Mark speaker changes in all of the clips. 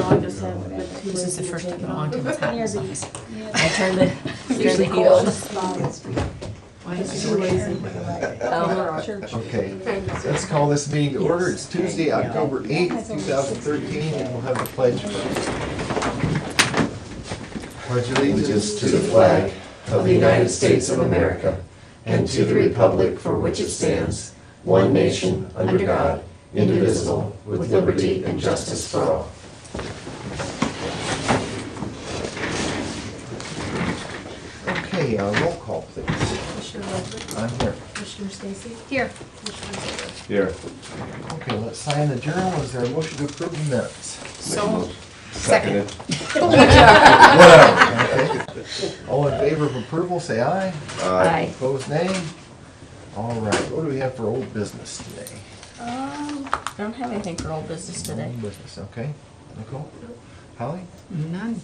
Speaker 1: I just have been too
Speaker 2: This is the
Speaker 1: lazy to
Speaker 2: first
Speaker 1: take
Speaker 2: time
Speaker 1: it
Speaker 2: in a long
Speaker 1: off.
Speaker 2: time it's happened.
Speaker 1: Near
Speaker 2: so
Speaker 1: these.
Speaker 2: I turned the heat on. Why is it
Speaker 1: Too lazy.
Speaker 2: Oh,
Speaker 1: Church.
Speaker 3: Okay, let's call this meeting to order. It's Tuesday, October 8th, 2013, and we'll have the pledge first. Pledge allegiance
Speaker 4: To the flag of the United States of America and to the republic for which it stands, one nation, under God, indivisible, with liberty and justice for all.
Speaker 3: Okay, roll call, please.
Speaker 1: Commissioner Ludwig,
Speaker 3: I'm here.
Speaker 1: Commissioner Stacy,
Speaker 2: here.
Speaker 1: Commissioner Taylor.
Speaker 4: Here.
Speaker 3: Okay, let's sign the journal. Is there a motion to approve the minutes?
Speaker 2: So, second.
Speaker 3: Whatever. Okay. All in favor of approval, say aye.
Speaker 2: Aye.
Speaker 3: Opposed, nay. All right, what do we have for old business today?
Speaker 2: I don't have anything for old business today.
Speaker 3: Old business, okay. Nicole? Holly?
Speaker 2: None.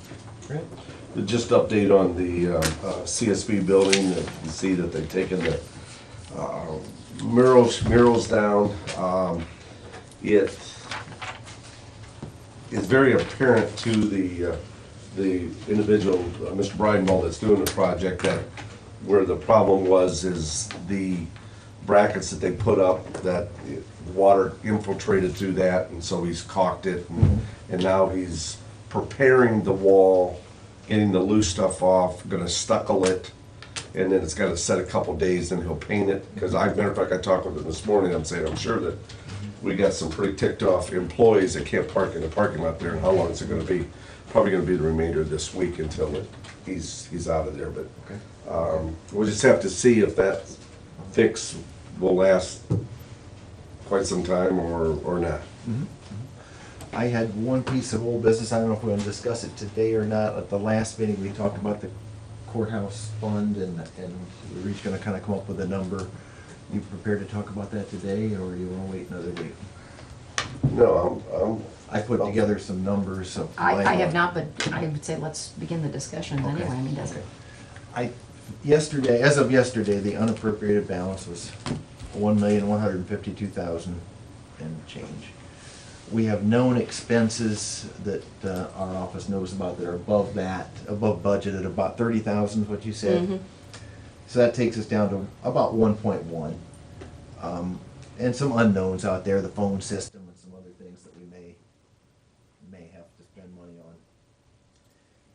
Speaker 3: Rick?
Speaker 4: Just update on the CSB building. You see that they've taken the murals down. It is very apparent to the individual, Mr. Bridewell, that's doing the project, that where the problem was is the brackets that they put up, that water infiltrated through that, and so he's caulked it, and now he's preparing the wall, getting the loose stuff off, gonna stucco it, and then it's gotta set a couple days, then he'll paint it. Because matter of fact, I talked with him this morning, I'm saying, I'm sure that we got some pretty ticked off employees that can't park in the parking lot there, and how long is it gonna be? Probably gonna be the remainder of this week until he's out of there, but we'll just have to see if that fix will last quite some time or not.
Speaker 3: I had one piece of old business, I don't know if we're gonna discuss it today or not. At the last meeting, we talked about the courthouse fund, and we're each gonna kinda come up with a number. You prepared to talk about that today, or do you wanna wait another week?
Speaker 4: No,
Speaker 3: I put together some numbers of.
Speaker 2: I have not, but I would say let's begin the discussion
Speaker 3: Okay.
Speaker 2: anyway. I mean, does it?
Speaker 3: As of yesterday, the unappropriated balance was $1,152,000 and change. We have known expenses that our office knows about that are above budget at about 30,000 is what you said. So that takes us down to about 1.1. And some unknowns out there, the phone system and some other things that we may have to spend money on.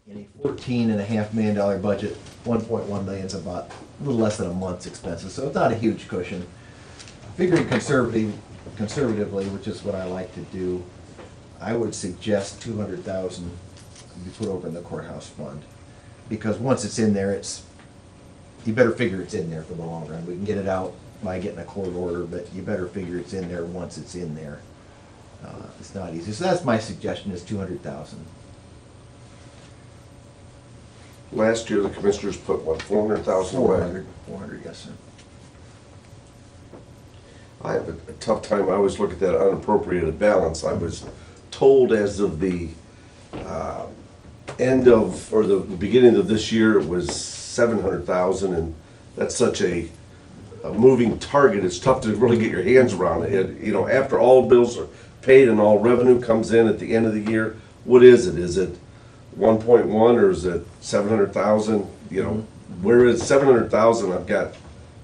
Speaker 3: In a $14.5 million budget, 1.1 million is about a little less than a month's expenses, so it's not a huge cushion. Figuring conservatively, which is what I like to do, I would suggest 200,000 be put over in the courthouse fund. Because once it's in there, you better figure it's in there for the long run. We can get it out by getting a court order, but you better figure it's in there once it's in there. It's not easy, so that's my suggestion, is 200,000.
Speaker 4: last year the commissioners put, what, 400,000 away?
Speaker 3: 400, yes, sir.
Speaker 4: I have a tough time, I always look at that unappropriated balance. I was told as of the end of, or the beginning of this year, it was 700,000, and that's such a moving target, it's tough to really get your hands around it. You know, after all bills are paid and all revenue comes in at the end of the year, what is it? Is it 1.1 or is it 700,000? You know, whereas 700,000, I've got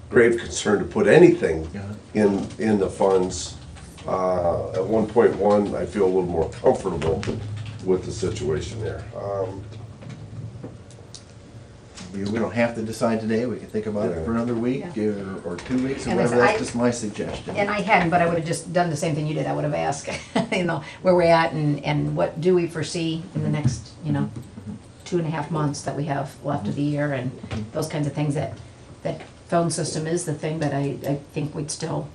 Speaker 4: grave concern to put anything in the funds. At 1.1, I feel a little more comfortable with the situation there.
Speaker 3: We don't have to decide today, we can think about it for another week or 2 weeks or
Speaker 2: And
Speaker 3: whatever,
Speaker 2: listen,
Speaker 3: that's just my suggestion.
Speaker 2: And I hadn't, but I would have just done the same thing you did. I would have asked, you know, where we're at and what do we foresee in the next, 2.5 months that we have left of the year, and those kinds of things. That phone system is the thing that I think we'd still.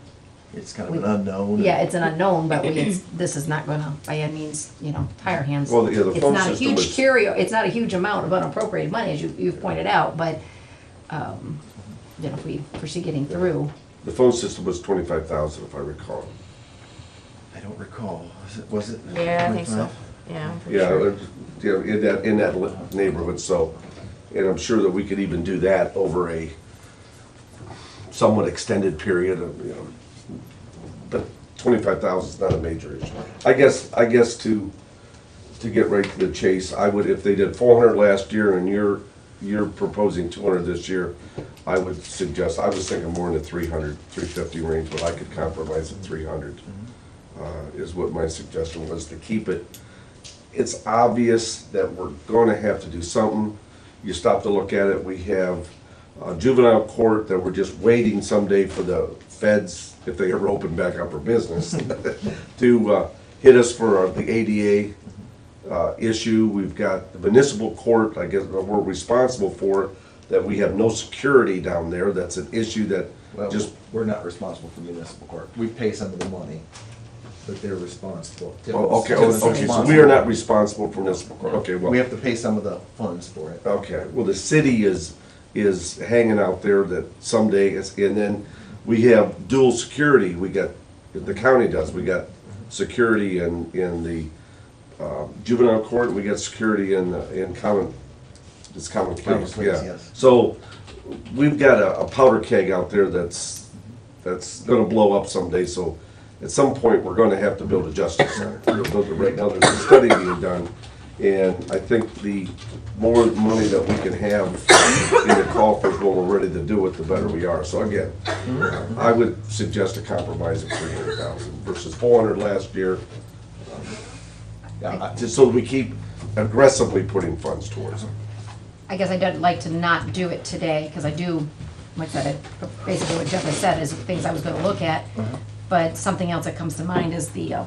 Speaker 3: It's kind of an unknown.
Speaker 2: Yeah, it's an unknown, but this is not gonna, by any means, tie our hands.
Speaker 4: Well, yeah, the
Speaker 2: It's
Speaker 4: phone
Speaker 2: not a
Speaker 4: system
Speaker 2: huge
Speaker 4: is-
Speaker 2: it's not a huge amount of unappropriated money, as you've pointed out, but, if we foresee getting through.
Speaker 4: The phone system was 25,000, if I recall.
Speaker 3: I don't recall, was it?
Speaker 2: Yeah, I think so.
Speaker 3: 25?
Speaker 2: Yeah, I'm pretty
Speaker 4: Yeah,
Speaker 2: sure.
Speaker 4: in that neighborhood, so, and I'm sure that we could even do that over a somewhat extended period of, but 25,000 is not a major issue. I guess to to get right to the chase, I would, if they did 400 last year and you're proposing 200 this year, I would suggest, I was thinking more in the 300, 350 range, but I could compromise at 300. Is what my suggestion was, to keep it. It's obvious that we're gonna have to do something. You stop to look at it, we have juvenile court that we're just waiting someday for the feds, if they ever open back up for business, to hit us for the ADA issue. We've got the municipal court, I guess, we're responsible for, that we have no security down there. That's an issue that
Speaker 3: Well,
Speaker 4: just,
Speaker 3: we're not responsible for municipal court. We pay some of the money, but they're responsible.
Speaker 4: oh, okay,
Speaker 3: Tibbetts is
Speaker 4: okay, so we
Speaker 3: responsible.
Speaker 4: are not responsible for municipal court, okay, well.
Speaker 3: We have to pay some of the funds for it.
Speaker 4: Okay, well, the city is hanging out there that someday, and then we have dual security, we got, the county does, we got security in the juvenile court, and we got security in common, it's common
Speaker 3: Common
Speaker 4: pleas,
Speaker 3: pleas,
Speaker 4: yeah.
Speaker 3: yes.
Speaker 4: So, we've got a powder keg out there that's gonna blow up someday, so at some point, we're gonna have to build a justice center. Right now, there's a study being done, and I think the more money that we can have in the coffers when we're ready to do it, the better we are. So again, I would suggest a compromise of 300,000 versus 400 last year,
Speaker 3: Yeah,
Speaker 4: just so we keep aggressively putting funds towards it.
Speaker 2: I guess I'd like to not do it today, because I do, like I said, basically what Jeff has said is things I was gonna look at. But something else that comes to mind is the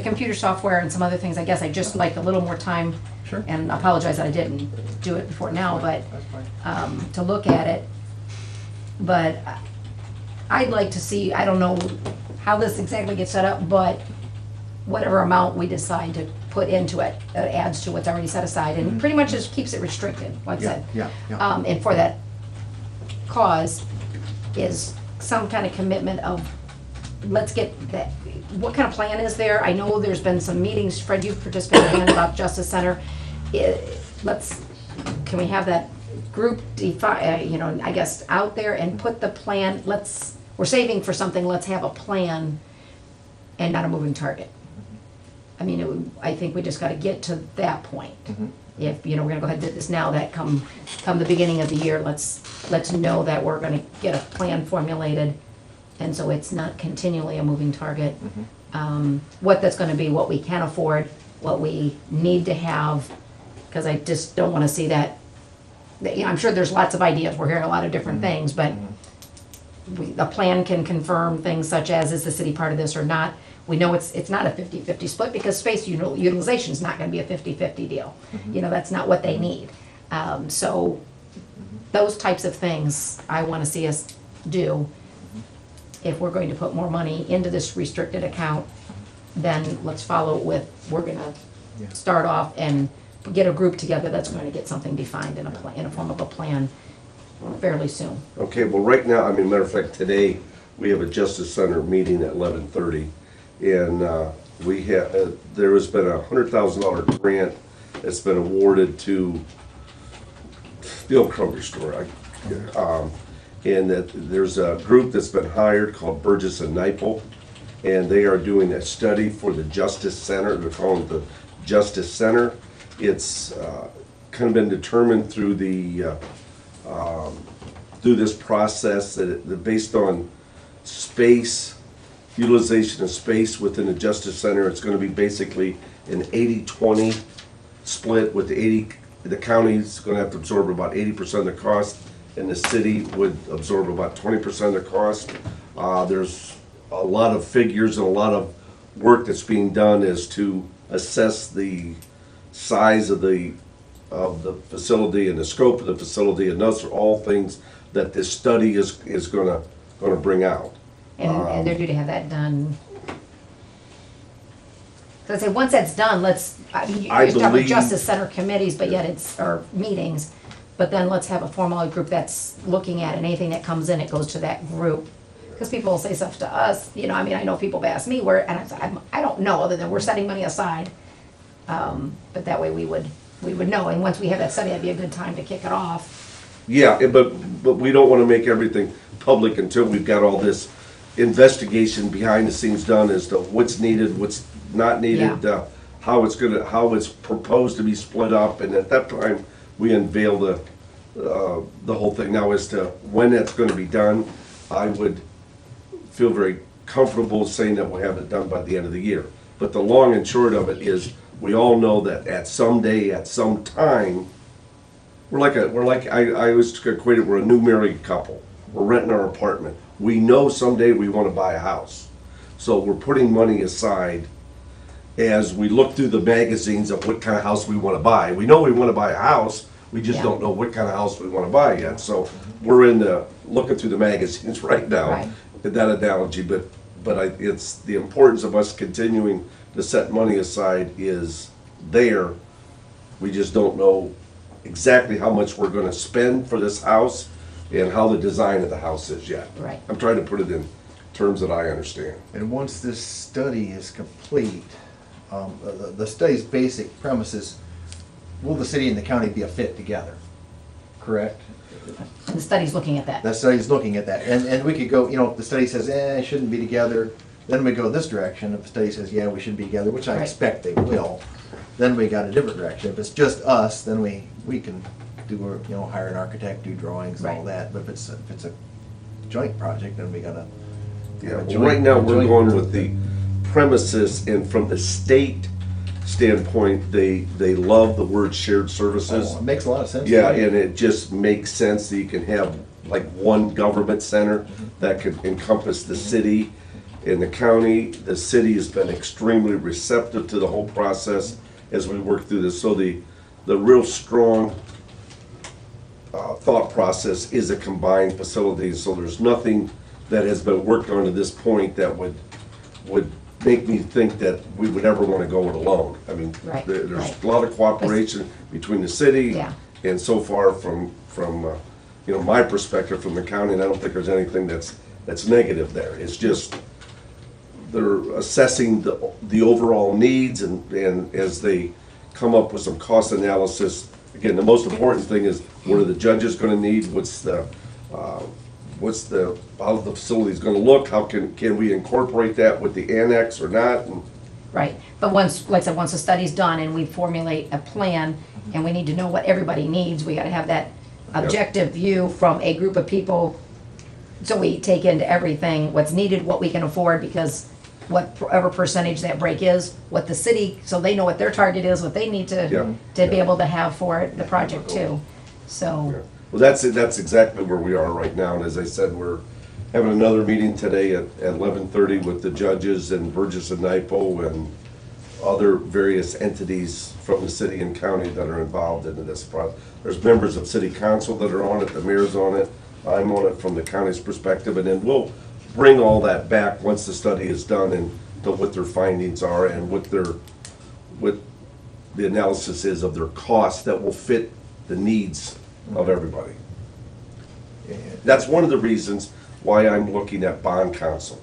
Speaker 2: computer software and some other things. I guess I just like a little more time.
Speaker 3: Sure.
Speaker 2: And I apologize that I didn't do it before now, but,
Speaker 3: That's fine.
Speaker 2: to look at it. But I'd like to see, I don't know how this exactly gets set up, but whatever amount we decide to put into it, adds to what's already set aside, and pretty much just keeps it restricted, like I
Speaker 3: Yeah,
Speaker 2: said.
Speaker 3: yeah.
Speaker 2: And for that cause is some kind of commitment of, let's get that, what kind of plan is there? I know there's been some meetings, Fred, you've participated in about Justice Center. Can we have that group I guess, out there and put the plan, we're saving for something, let's have a plan and not a moving target. I mean, I think we just gotta get to that point. If, we're gonna go ahead and do this now, that come the beginning of the year, let's know that we're gonna get a plan formulated, and so it's not continually a moving target. What that's gonna be, what we can afford, what we need to have, because I just don't wanna see that, I'm sure there's lots of ideas, we're hearing a lot of different things, but a plan can confirm things such as, is the city part of this or not? We know it's not a 50-50 split, because space utilization is not gonna be a 50-50 deal. That's not what they need. So those types of things I wanna see us do. If we're going to put more money into this restricted account, then let's follow it with, we're gonna
Speaker 3: Yeah.
Speaker 2: start off and get a group together that's going to get something defined in a form of a plan fairly soon.
Speaker 4: Okay, well, right now, matter of fact, today, we have a Justice Center meeting at 11:30, and we have, there has been a $100,000 grant that's been awarded to the old grocery store. And that there's a group that's been hired called Burgess and Nyepel, and they are doing a study for the Justice Center. They're calling it the Justice Center. It's kind of been determined through through this process that based on space, utilization of space within the Justice Center, it's going to be basically an 80-20 split, with the county's going to have to absorb about 80% of the cost, and the city would absorb about 20% of the cost. There's a lot of figures and a lot of work that's being done as to assess the size of the facility and the scope of the facility, and those are all things that this study is gonna bring out.
Speaker 2: And they're due to have that done. So I say, once that's done, you're talking about
Speaker 4: believe-
Speaker 2: Justice Center committees, but yet or meetings, but then let's have a formal group that's looking at, and anything that comes in, it goes to that group. Because people will say stuff to us, I know people have asked me and I don't know, other than we're setting money aside. But that way we would know, and once we have that study, that'd be a good time to kick it off.
Speaker 4: Yeah, but we don't wanna make everything public until we've got all this investigation behind the scenes done as to what's needed, what's not needed, how it's proposed to be split up, and at that time, we unveil the whole thing. Now, as to when that's gonna be done, I would feel very comfortable saying that we'll have it done by the end of the year. But the long and short of it is, we all know that at some day, at some time, I always equate it, we're a new married couple. We're renting our apartment. We know someday we wanna buy a house. So we're putting money aside as we look through the magazines of what kind of house we wanna buy. We know we wanna buy a house, we just
Speaker 2: Yeah.
Speaker 4: don't know what kind of house we wanna buy yet. So we're looking through the magazines right now,
Speaker 2: Right.
Speaker 4: that analogy, but it's the importance of us continuing to set money aside is there. We just don't know exactly how much we're gonna spend for this house and how the design of the house is yet.
Speaker 2: Right.
Speaker 4: I'm trying to put it in terms that I understand.
Speaker 3: And once this study is complete, the study's basic premise is, will the city and the county be a fit together? Correct?
Speaker 2: And the study's looking at that.
Speaker 3: That study's looking at that, and we could go, you know, if the study says, it shouldn't be together, then we go this direction. If the study says, yeah, we should be together, which I
Speaker 2: Right.
Speaker 3: expect they will, then we got a different direction. If it's just us, then we can do, you know, hire an architect, do drawings and all
Speaker 2: Right.
Speaker 3: that. But if it's a joint project, then we gotta.
Speaker 4: Yeah,
Speaker 3: have a
Speaker 4: well,
Speaker 3: joint-
Speaker 4: right now, we're
Speaker 3: joint
Speaker 4: going
Speaker 3: group
Speaker 4: with the
Speaker 3: that-
Speaker 4: premises, and from the state standpoint, they love the word shared services.
Speaker 3: Oh, it makes a lot of sense.
Speaker 4: Yeah,
Speaker 3: to me.
Speaker 4: and it just makes sense that you can have like one government center that could encompass the city and the county. The city has been extremely receptive to the whole process as we work through this. So the real strong thought process is a combined facility. So there's nothing that has been worked on to this point that would make me think that we would ever want to go it alone. I mean,
Speaker 2: Right,
Speaker 4: there's
Speaker 2: right.
Speaker 4: a lot of cooperation between the city
Speaker 2: Yeah.
Speaker 4: and so far from you know, my perspective from the county, and I don't think there's anything that's negative there. It's just they're assessing the overall needs, and as they come up with some cost analysis, again, the most important thing is, what are the judges gonna need? How the facility's gonna look? How can we incorporate that with the annex or not? And
Speaker 2: Right, but once, like I said, once the study's done and we formulate a plan, and we need to know what everybody needs, we gotta have that objective view from a group of people, so we take into everything what's needed, what we can afford, because whatever percentage that break is, what the city, so they know what their target is, what they need
Speaker 4: Yeah.
Speaker 2: to be able to have for the project too, so.
Speaker 4: Yeah. Well, that's it, that's exactly where we are right now, and as I said, we're having another meeting today at 11:30 with the judges and Burgess and NIPO and other various entities from the city and county that are involved in this process. There's members of city council that are on it, the mayor's on it, I'm on it from the county's perspective, and then we'll bring all that back once the study is done and to what their findings are and what the analysis is of their costs that will fit the needs of everybody. That's one of the reasons why I'm looking at bond council,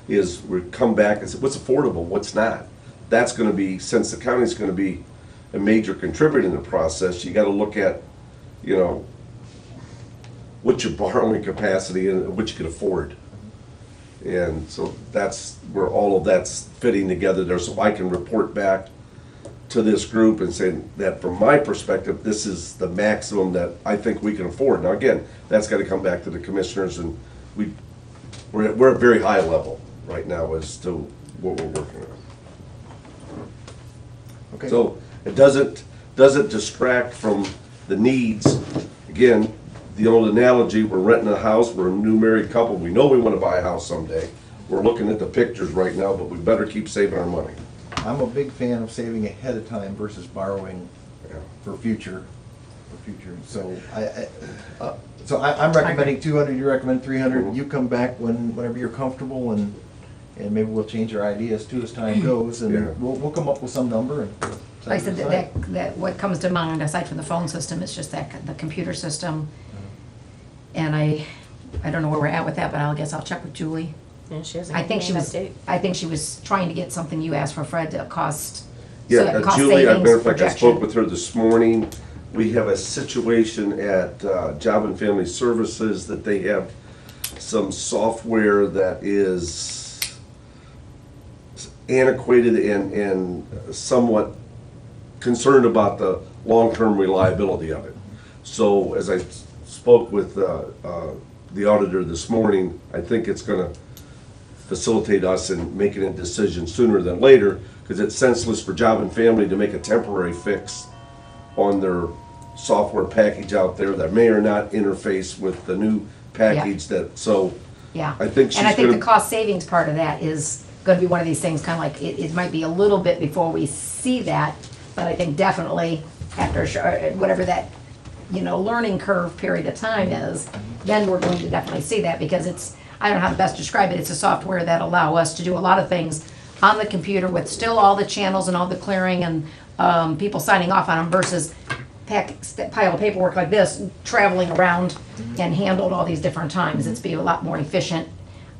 Speaker 4: is we come back and say, what's affordable, what's not? That's gonna be, since the county's gonna be a major contributor in the process, you gotta look at, you know, what's your borrowing capacity and what you can afford. And so that's where all of that's fitting together there, so I can report back to this group and say that from my perspective, this is the maximum that I think we can afford. Now, again, that's gotta come back to the commissioners, and we're at a very high level right now as to what we're working on.
Speaker 3: Okay.
Speaker 4: So it doesn't distract from the needs. Again, the old analogy, we're renting a house, we're a new married couple, we know we wanna buy a house someday. We're looking at the pictures right now, but we better keep saving our money.
Speaker 3: I'm a big fan of saving ahead of time versus borrowing
Speaker 4: Yeah.
Speaker 3: for future. So I'm recommending 200, you recommend 300. You come back whenever you're comfortable, and maybe we'll change our ideas too as time goes,
Speaker 4: Yeah.
Speaker 3: and we'll come up with some number and.
Speaker 2: Like I said, that what comes to mind, aside from the phone system, is just that, the computer system. And I don't know where we're at with that, but I guess I'll check with Julie.
Speaker 1: Yeah, she hasn't
Speaker 2: I think
Speaker 1: given
Speaker 2: she
Speaker 1: me an
Speaker 2: was,
Speaker 1: update.
Speaker 2: I think she was trying to get something you asked for Fred, to cost, so
Speaker 4: Yeah,
Speaker 2: that cost
Speaker 4: Julie, as a matter of
Speaker 2: savings
Speaker 4: fact, I spoke
Speaker 2: projection.
Speaker 4: with her this morning. We have a situation at Job and Family Services that they have some software that is antiquated and somewhat concerned about the long-term reliability of it. So as I spoke with the auditor this morning, I think it's gonna facilitate us in making a decision sooner than later, because it's senseless for Job and Family to make a temporary fix on their software package out there that may or not interface with the new package so
Speaker 2: Yeah.
Speaker 4: I think she's
Speaker 2: And I think the
Speaker 4: gonna,
Speaker 2: cost savings part of that is gonna be one of these things, kinda like, it might be a little bit before we see that, but I think definitely after, whatever that, learning curve period of time is, then we're going to definitely see that, because it's, I don't know how to best describe it, it's a software that allow us to do a lot of things on the computer with still all the channels and all the clearing and, people signing off on them versus pile of paperwork like this, traveling around and handled all these different times. It's be a lot more efficient,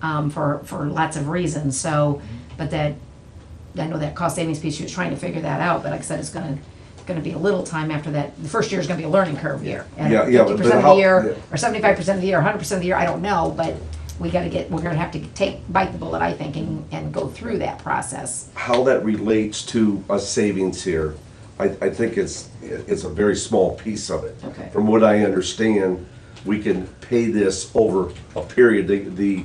Speaker 2: for lots of reasons, so, but that, I know that cost savings piece, she was trying to figure that out, but like I said, it's gonna be a little time after that. The first year is gonna be a learning curve year. And
Speaker 4: Yeah, but
Speaker 2: 50% of
Speaker 4: how-
Speaker 2: the year,
Speaker 4: yeah.
Speaker 2: or 75% of the year, 100% of the year, I don't know, but we're gonna have to bite the bullet, I think, and go through that process.
Speaker 4: how that relates to us savings here, I think it's a very small piece of it.
Speaker 2: Okay.
Speaker 4: From what I understand, we can pay this over a period. The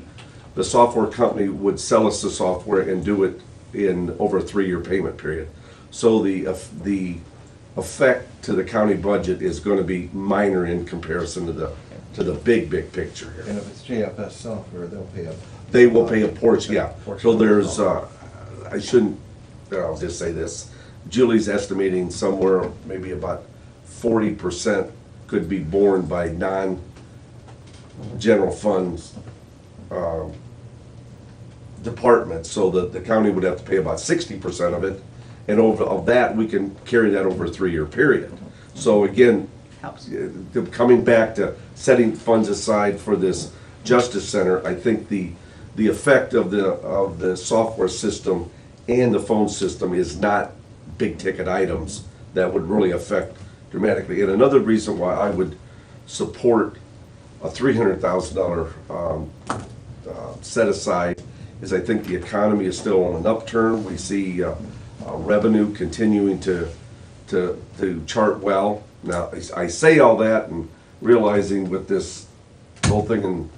Speaker 4: software company would sell us the software and do it in over a 3-year payment period. So the effect to the county budget is gonna be minor in comparison to the big picture here.
Speaker 3: And if it's JFS software, they'll pay a.
Speaker 4: They will pay a portion, yeah.
Speaker 3: Portion.
Speaker 4: So there's, I'll just say this, Julie's estimating somewhere maybe about 40% could be borne by non-general funds departments, so that the county would have to pay about 60% of it, and of that, we can carry that over a 3-year period. So again,
Speaker 2: Helps.
Speaker 4: coming back to setting funds aside for this Justice Center, I think the effect of the software system and the phone system is not big ticket items that would really affect dramatically. And another reason why I would support a $300,000 set aside is I think the economy is still on an upturn. We see revenue continuing to chart well. Now, I say all that and realizing with this whole thing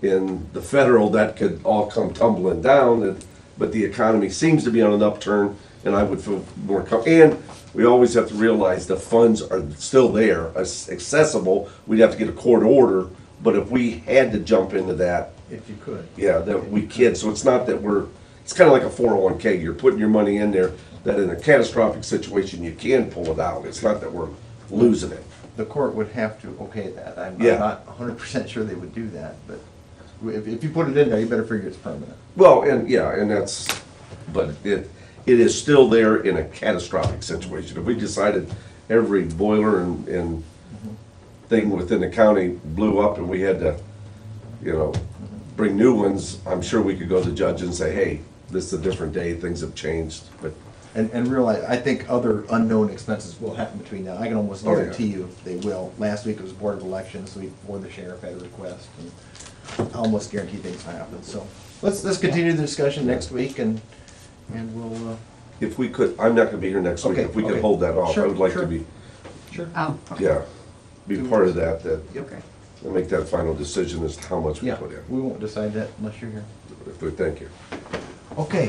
Speaker 4: in the federal, that could all come tumbling down, but the economy seems to be on an upturn, and I would feel more and we always have to realize the funds are still there, accessible. We'd have to get a court order, but if we had to jump into that,
Speaker 3: If you could.
Speaker 4: yeah, that we can. So it's not that it's kind of like a 401k. You're putting your money in there that in a catastrophic situation, you can pull it out. It's not that we're losing it.
Speaker 3: The court would have to okay that. I'm
Speaker 4: Yeah.
Speaker 3: not 100% sure they would do that, but if you put it in there, you better figure it's permanent.
Speaker 4: Well, but it is still there in a catastrophic situation. If we decided every boiler and thing within the county blew up and we had to, bring new ones, I'm sure we could go to the judge and say, hey, this is a different day, things have changed, but.
Speaker 3: And realize, I think other unknown expenses will happen between now. I can almost
Speaker 4: Oh, yeah.
Speaker 3: guarantee you they will. Last week it was Board of Elections, week before the sheriff had a request, and I almost guarantee things will happen. So let's continue the discussion next week, and we'll.
Speaker 4: If we could, I'm not gonna be here next week,
Speaker 3: Okay,
Speaker 4: if we could
Speaker 3: okay.
Speaker 4: hold that off, I
Speaker 3: Sure,
Speaker 4: would like to
Speaker 3: sure.
Speaker 4: be,
Speaker 3: Sure.
Speaker 2: Oh, okay.
Speaker 4: yeah, be part of that,
Speaker 3: Okay.
Speaker 4: and make that final decision as to how much we
Speaker 3: Yeah,
Speaker 4: put in.
Speaker 3: we won't decide that unless you're here.
Speaker 4: Thank you.
Speaker 3: Okay,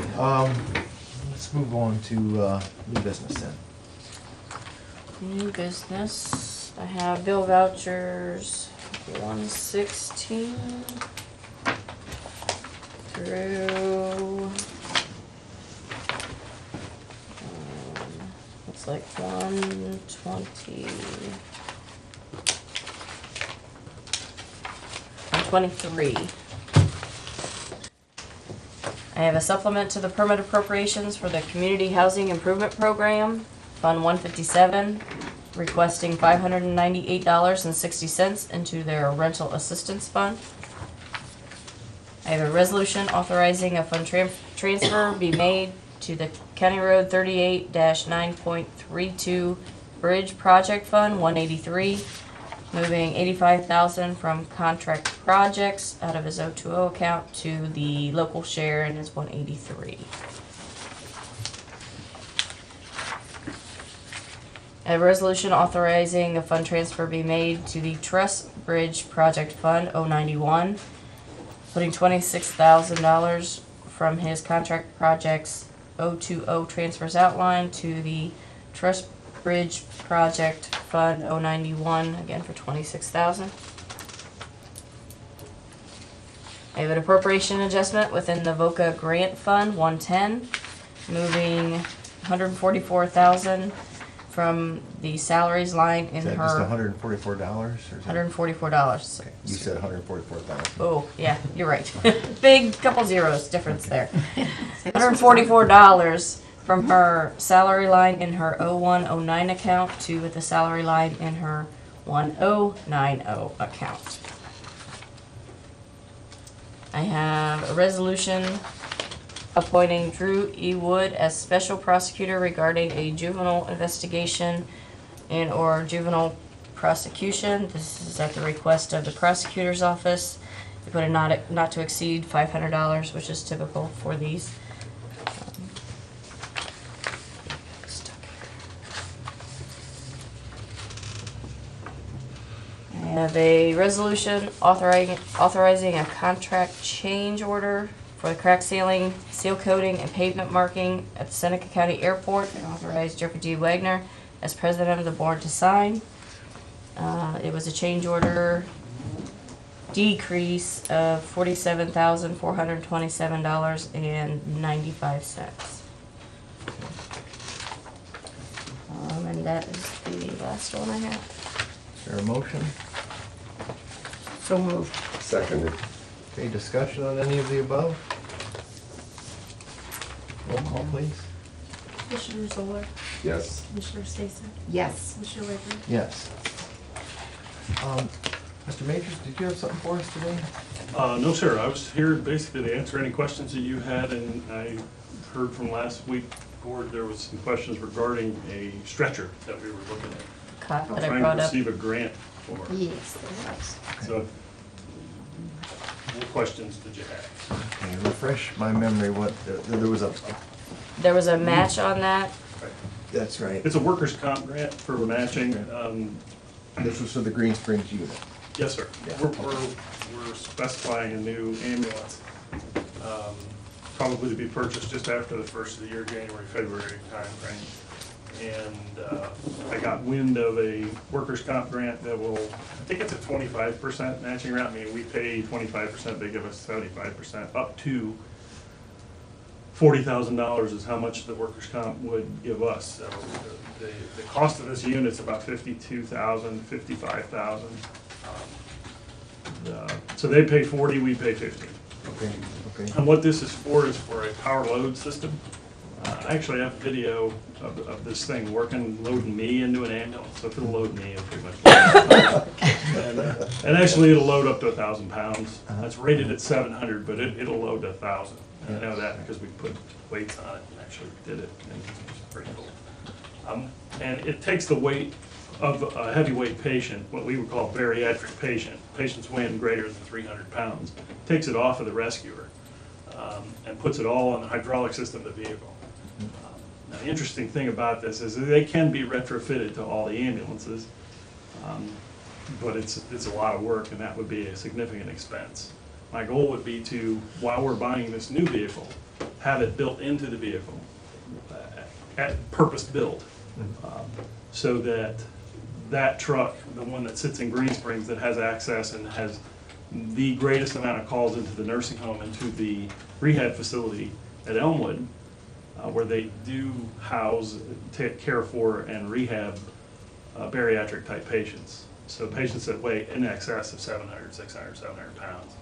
Speaker 3: let's move on to new business then.
Speaker 5: New business, I have bill vouchers 116 through, looks like 120, 123. I have a supplement to the permit appropriations for the Community Housing Improvement Program, Fund 157, requesting $598.60 into their rental assistance fund. I have a resolution authorizing a fund transfer be made to the County Road 38-9.32 Bridge Project Fund 183, moving $85,000 from contract projects out of his 020 account to the local share in his 183. A resolution authorizing a fund transfer be made to the Truss Bridge Project Fund 091, putting $26,000 from his contract projects 020 transfers outline to the Truss Bridge Project Fund 091, again for $26,000. I have an appropriation adjustment within the VOCA Grant Fund 110, moving $144,000 from the salaries line in
Speaker 3: Is that just
Speaker 5: her
Speaker 3: $144 or is it?
Speaker 5: $144.
Speaker 3: Okay, you said 144,000.
Speaker 5: Oh, yeah, you're right. Big couple zeros difference there. $144 from her salary line in her 0109 account to the salary line in her 1090 account. I have a resolution appointing Drew E. Wood as special prosecutor regarding a juvenile investigation and/or juvenile prosecution. This is at the request of the prosecutor's office. They put a not to exceed $500, which is typical for these. I have a resolution authorizing a contract change order for the crack sealing, seal coating, and pavement marking at the Seneca County Airport, and authorize Jeffrey G. Wagner as president of the board to sign. It was a change order decrease of $47,427.95. And that is the last one I have.
Speaker 3: Is there a motion?
Speaker 2: So moved.
Speaker 4: Seconded.
Speaker 3: Okay, discussion on any of the above? Roll call, please.
Speaker 1: Commissioner Zoller,
Speaker 4: Yes.
Speaker 1: Commissioner Stacy,
Speaker 2: Yes.
Speaker 1: Commissioner Whitmer.
Speaker 3: Yes. Mr. Majors, did you have something for us today?
Speaker 6: No, sir. I was here basically to answer any questions that you had, and I heard from last week, board, there was some questions regarding a stretcher that we were looking at.
Speaker 5: Cot that I
Speaker 6: Trying
Speaker 5: brought
Speaker 6: to
Speaker 5: up.
Speaker 6: receive a grant for.
Speaker 2: Yes, there was.
Speaker 6: So, what questions did you have?
Speaker 3: Okay, refresh my memory, what, there was a,
Speaker 5: There was a match on that.
Speaker 3: that's right.
Speaker 6: It's a workers' comp grant for matching.
Speaker 3: This was for the Green Springs unit.
Speaker 6: Yes, sir.
Speaker 3: Yeah.
Speaker 6: We're specifying a new ambulance, probably to be purchased just after the first of the year, January, February timeframe. And I got wind of a workers' comp grant that will, I think it's a 25% matching grant. I mean, we pay 25%, they give us 75%, up to $40,000 is how much the workers' comp would give us. So the cost of this unit's about $52,000, $55,000. So they pay 40, we pay 50.
Speaker 3: Okay, okay.
Speaker 6: And what this is for a power load system. I actually have video of this thing working, loading me into an ambulance. So if it'll load me, it'll pretty much load and actually it'll load up to 1,000 pounds. That's rated at 700, but it'll load to 1,000. And I know that because we put weights on it and actually did it, and it's pretty cool. And it takes the weight of a heavyweight patient, what we would call a bariatric patient, patients weighing greater than 300 pounds, takes it off of the rescuer and puts it all on the hydraulic system of the vehicle. Now, the interesting thing about this is that they can be retrofitted to all the ambulances, but it's a lot of work, and that would be a significant expense. My goal would be to, while we're buying this new vehicle, have it built into the vehicle, at purpose built, so that that truck, the one that sits in Green Springs that has access and has the greatest amount of calls into the nursing home and to the rehab facility at Elmwood, where they do house, take care for, and rehab bariatric type patients. So patients that weigh in excess of 700, 600, 700 pounds.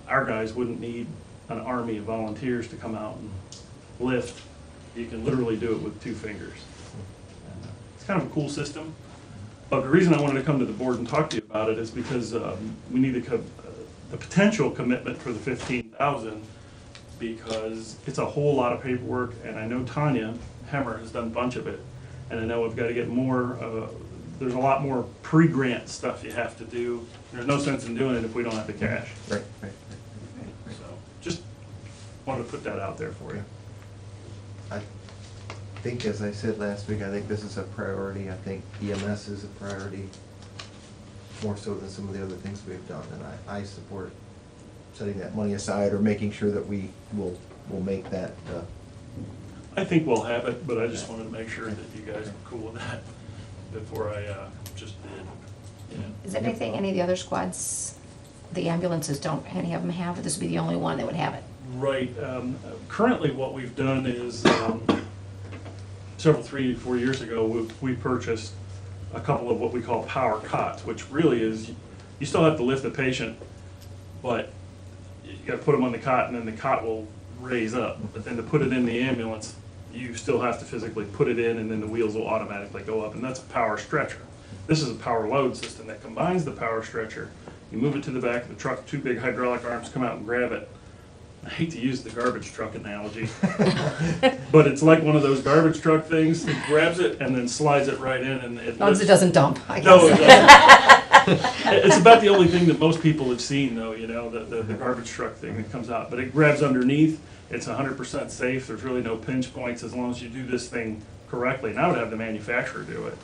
Speaker 6: Our guys wouldn't need an army of volunteers to come out and lift. You can literally do it with 2 fingers. It's kind of a cool system. But the reason I wanted to come to the board and talk to you about it is because we need the potential commitment for the $15,000, because it's a whole lot of paperwork, and I know Tanya Hemmer has done a bunch of it, and I know we've got to get more, there's a lot more pre-grant stuff you have to do. There's no sense in doing it if we don't have the cash.
Speaker 3: Right, right.
Speaker 6: So just wanted to put that out there for you.
Speaker 3: think, as I said last week, I think this is a priority. I think EMS is a priority, more so than some of the other things we've done. And I support setting that money aside or making sure that we will make that,
Speaker 6: I think we'll have it, but I just wanted to make sure that you guys were cool with that before I just did. You know.
Speaker 2: Is there anything any of the other squads, the ambulances don't, any of them have, or this would be the only one that would have it?
Speaker 6: Right. Currently, what we've done is, several, 3-4 years ago, we purchased a couple of what we call power cots, which really is, you still have to lift the patient, but you gotta put them on the cot, and then the cot will raise up. But then to put it in the ambulance, you still have to physically put it in, and then the wheels will automatically go up, and that's a power stretcher. This is a power load system that combines the power stretcher. You move it to the back of the truck, 2 big hydraulic arms come out and grab it. I hate to use the garbage truck analogy, but it's like one of those garbage truck things. It grabs it and then slides it right in, and it
Speaker 2: As long as it
Speaker 6: lifts.
Speaker 2: doesn't dump, I
Speaker 6: No, it
Speaker 2: guess.
Speaker 6: doesn't. It's about the only thing that most people have seen, though, you know, the garbage truck thing that comes out. But it grabs underneath. It's 100% safe. There's really no pinch points as long as you do this thing correctly. And I would have the manufacturer do it.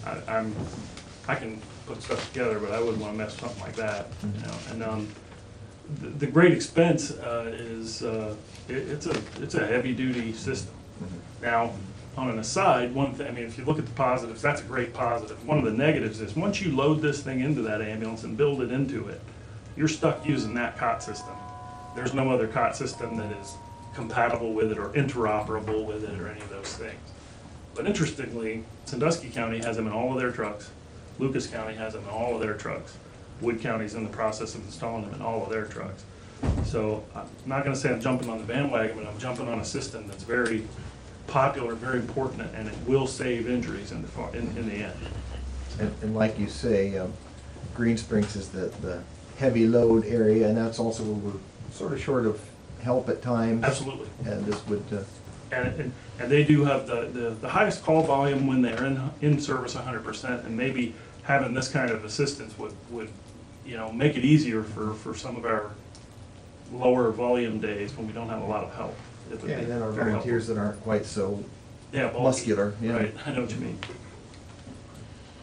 Speaker 6: I can put stuff together, but I wouldn't want to mess with something like that, you know. And the great expense is it's a heavy duty system. Now, on an aside, one thing, I mean, if you look at the positives, that's a great positive. One of the negatives is once you load this thing into that ambulance and build it into it, you're stuck using that cot system. There's no other cot system that is compatible with it or interoperable with it or any of those things. But interestingly, Sandusky County has them in all of their trucks. Lucas County has them in all of their trucks. Wood County's in the process of installing them in all of their trucks. So I'm not gonna say I'm jumping on the bandwagon, but I'm jumping on a system that's very popular, very important, and it will save injuries in the end.
Speaker 3: and like you say, Green Springs is the heavy load area, and that's also where we're sort of short of help at times.
Speaker 6: Absolutely.
Speaker 3: And this would,
Speaker 6: And they do have the highest call volume when they're in service 100%, and maybe having this kind of assistance would you know, make it easier for some of our lower volume days when we don't have a lot of help. It would
Speaker 3: yeah,
Speaker 6: be
Speaker 3: and then our
Speaker 6: very
Speaker 3: volunteers
Speaker 6: helpful.
Speaker 3: that aren't quite so
Speaker 6: Yeah, bulky.
Speaker 3: muscular, yeah.
Speaker 6: Right, I know what you mean.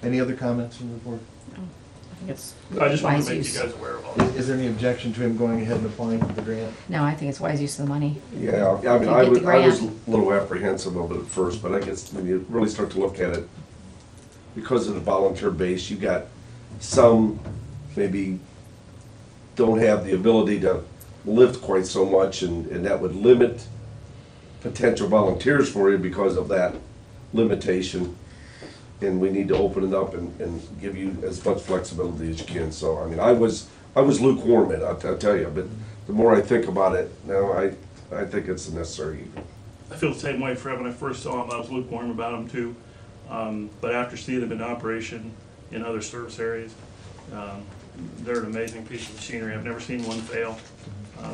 Speaker 3: Any other comments from the board?
Speaker 2: I think it's
Speaker 6: I just wanted
Speaker 2: wise
Speaker 6: to make
Speaker 2: use.
Speaker 6: you guys aware of all that.
Speaker 3: Is there any objection to him going ahead and applying for the grant?
Speaker 2: No, I think it's wise use of the money.
Speaker 4: Yeah, I mean,
Speaker 2: You
Speaker 4: I
Speaker 2: get the
Speaker 4: was
Speaker 2: grant.
Speaker 4: a little apprehensive of it at first, but I guess when you really start to look at it, because of the volunteer base, you got some maybe don't have the ability to lift quite so much, and that would limit potential volunteers for you because of that limitation. And we need to open it up and give you as much flexibility as you can. So, I mean, I was lukewarm in it, I'll tell you, but the more I think about it now, I think it's a necessary evil.
Speaker 6: I feel the same way, Fred. When I first saw them, I was lukewarm about them too. But after seeing them in operation in other service areas, they're an amazing piece of machinery. I've never seen one fail.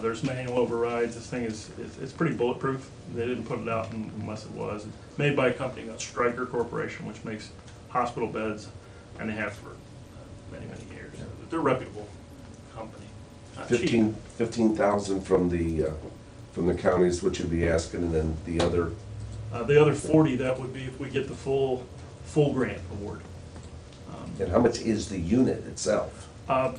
Speaker 6: There's manual overrides. This thing it's pretty bulletproof. They didn't put it out unless it was. It's made by a company called Stryker Corporation, which makes hospital beds, and they have for many, many years. They're a reputable company. Not cheap.
Speaker 4: 15,000 from the counties, which you'd be asking, and then the other,
Speaker 6: The other 40, that would be if we get the full grant award.
Speaker 4: and how much is the unit itself?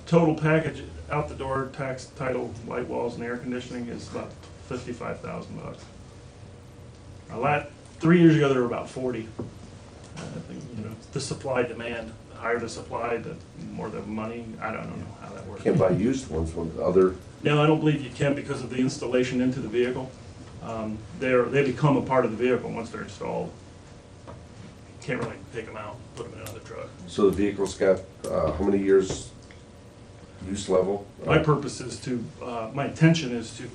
Speaker 6: Total package, out the door, tax, title, light walls, and air conditioning is about $55,000. 3 years ago, they were about 40. I think, you know, the supply demand, the higher the supply, the more the money. I don't know how that works.
Speaker 4: Can't buy used ones from other,
Speaker 6: No, I don't believe you can because of the installation into the vehicle. They become a part of the vehicle once they're installed. Can't really take them out, put them in another truck.
Speaker 4: so the vehicle's got, how many years use level?
Speaker 6: My purpose is to, my intention is to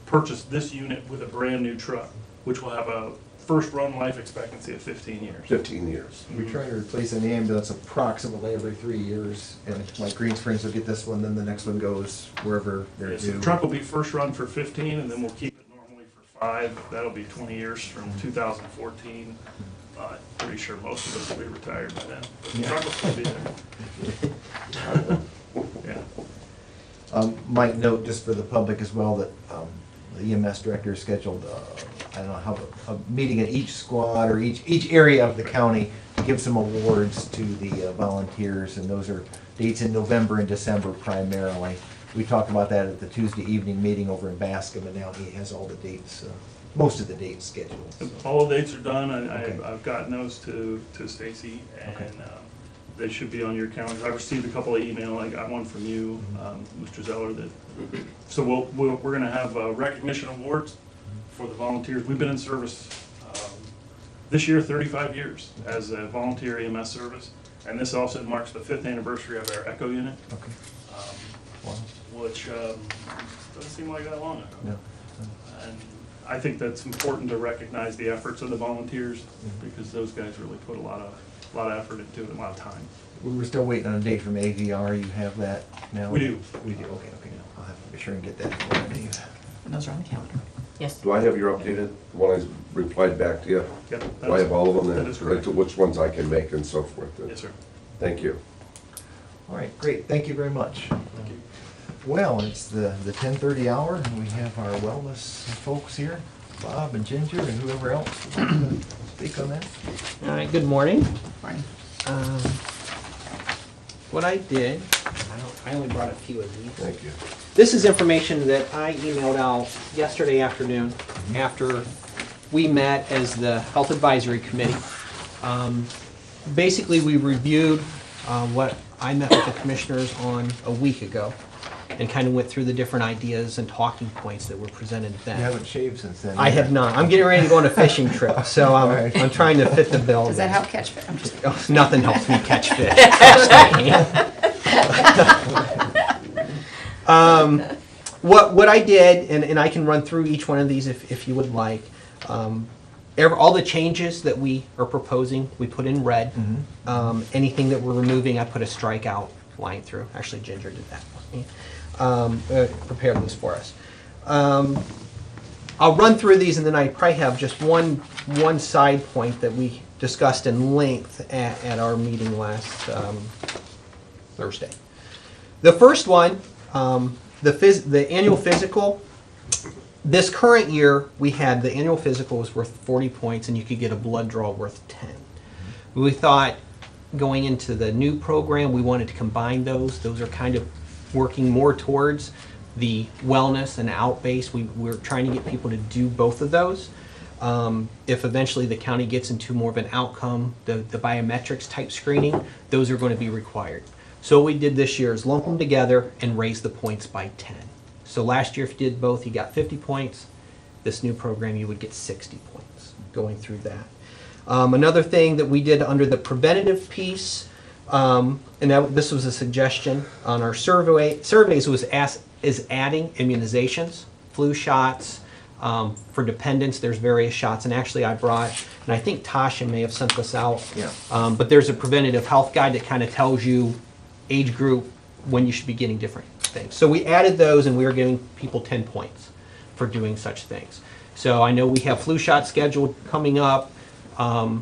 Speaker 6: purchase this unit with a brand-new truck, which will have a first run life expectancy of 15 years.
Speaker 4: 15 years.
Speaker 3: We try to replace an ambulance approximately every 3 years, and like Green Springs will get this one, then the next one goes wherever they're
Speaker 6: Yes, the
Speaker 3: due.
Speaker 6: truck will be first run for 15, and then we'll keep it normally for 5. That'll be 20 years from 2014. Pretty sure most of us will be retired by then. But the truck will still be there. Yeah.
Speaker 3: Might note, just for the public as well, that the EMS director is scheduled, I don't know, how, a meeting in each squad or each area of the county to give some awards to the volunteers, and those are dates in November and December primarily. We talked about that at the Tuesday evening meeting over in Bascom, and now he has all the dates, most of the dates scheduled. So.
Speaker 6: All the dates are done.
Speaker 3: Okay.
Speaker 6: I've gotten those to Stacy,
Speaker 3: Okay.
Speaker 6: and they should be on your calendar. I received a couple of email. I got one from you, Mr. Zeller. So we're going to have recognition awards for the volunteers. We've been in service this year 35 years as a volunteer EMS service, and this also marks the 5th anniversary of our ECHO unit,
Speaker 3: Okay. Wow.
Speaker 6: which doesn't seem like that long ago.
Speaker 3: No.
Speaker 6: And I think that's important to recognize the efforts of the volunteers, because those guys really put a lot of effort into it, a lot of time.
Speaker 3: We were still waiting on a date from AVR. You have that now?
Speaker 6: We do.
Speaker 3: We do, okay. I'll have to be sure and get that for you, Dave.
Speaker 2: And those are on the calendar.
Speaker 5: Yes.
Speaker 4: Do I have your updated, one I replied back to you?
Speaker 6: Yep.
Speaker 4: Do I have all of them then?
Speaker 6: That is correct.
Speaker 4: Which ones I can make and so forth?
Speaker 6: Yes, sir.
Speaker 4: Thank you.
Speaker 3: All right, great, thank you very much. Well, it's the 10:30 hour, and we have our wellness folks here, Bob and Ginger and whoever else would like to speak on that.
Speaker 7: All right, good morning.
Speaker 2: Morning.
Speaker 7: What I did, I only brought a few of these.
Speaker 4: Thank you.
Speaker 7: This is information that I emailed out yesterday afternoon after we met as the Health Advisory Committee. Basically, we reviewed what I met with the commissioners on a week ago and kind of went through the different ideas and talking points that were presented
Speaker 3: You
Speaker 7: then.
Speaker 3: haven't shaved since then.
Speaker 7: I have not. I'm getting ready to go on a fishing trip, so
Speaker 3: Alright.
Speaker 7: I'm trying to fit the bill.
Speaker 2: Does that help catch fish? I'm just,
Speaker 7: Oh, nothing helps me catch fish. What I did, and I can run through each one of these if you would like. All the changes that we are proposing, we put in red. Anything that we're removing, I put a strikeout line through. Actually, Ginger did that for me. Prepared this for us. I'll run through these, and then I probably have just one side point that we discussed in length at our meeting last Thursday. The first one, the annual physical. This current year, we had the annual physical was worth 40 points, and you could get a blood draw worth 10. We thought going into the new program, we wanted to combine those. Those are kind of working more towards the wellness and out-base. We're trying to get people to do both of those. If eventually the county gets into more of an outcome, the biometrics type screening, those are going to be required. So what we did this year is lump them together and raise the points by 10. So last year, if you did both, you got 50 points. This new program, you would get 60 points going through that. Another thing that we did under the preventative piece, this was a suggestion on our surveys, is adding immunizations, flu shots. For dependents, there's various shots, and actually I brought, and I think Tasha may have sent this out.
Speaker 3: Yeah.
Speaker 7: But there's a preventative health guide that kind of tells you age group when you should be getting different things. So we added those, and we are giving people 10 points for doing such things. So I know we have flu shots scheduled coming up. I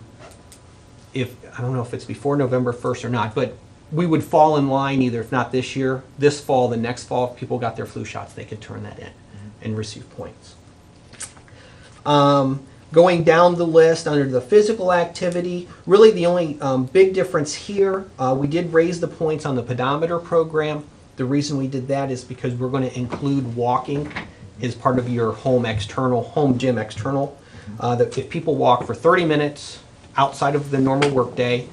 Speaker 7: don't know if it's before November 1st or not, but we would fall in line either, if not this year, this fall, the next fall, if people got their flu shots, they could turn that in and receive points. Going down the list under the physical activity, really the only big difference here, we did raise the points on the pedometer program. The reason we did that is because we're going to include walking as part of your home gym external. That if people walk for 30 minutes outside of the normal workday,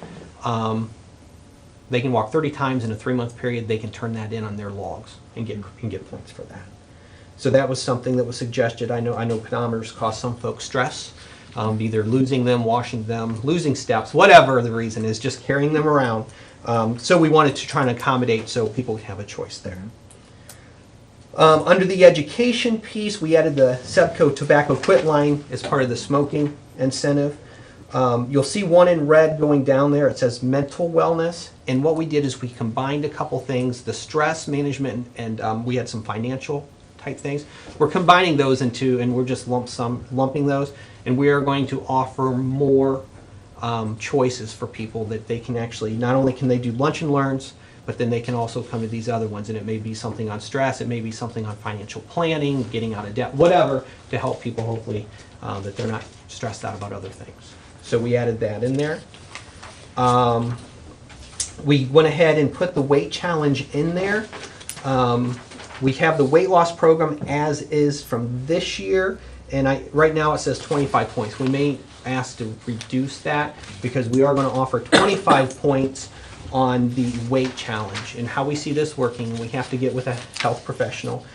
Speaker 7: they can walk 30 times in a 3-month period. They can turn that in on their logs and get points for that. So that was something that was suggested. I know pedometers cause some folks stress, either losing them, washing them, losing steps, whatever the reason is, just carrying them around. So we wanted to try and accommodate so people could have a choice there. Under the education piece, we added the SEPCO tobacco quit line as part of the smoking incentive. You'll see one in red going down there. It says mental wellness. And what we did is we combined a couple things, the stress management, and we had some financial type things. We're combining those into, and we're just lumping those. And we are going to offer more choices for people that they can actually, not only can they do lunch and learns, but then they can also come to these other ones, and it may be something on stress, it may be something on financial planning, getting out of debt, whatever, to help people hopefully that they're not stressed out about other things. So we added that in there. We went ahead and put the weight challenge in there. We have the weight loss program as is from this year, and right now it says 25 points. We may ask to reduce that because we are going to offer 25 points on the weight challenge. And how we see this working, we have to get with a health professional.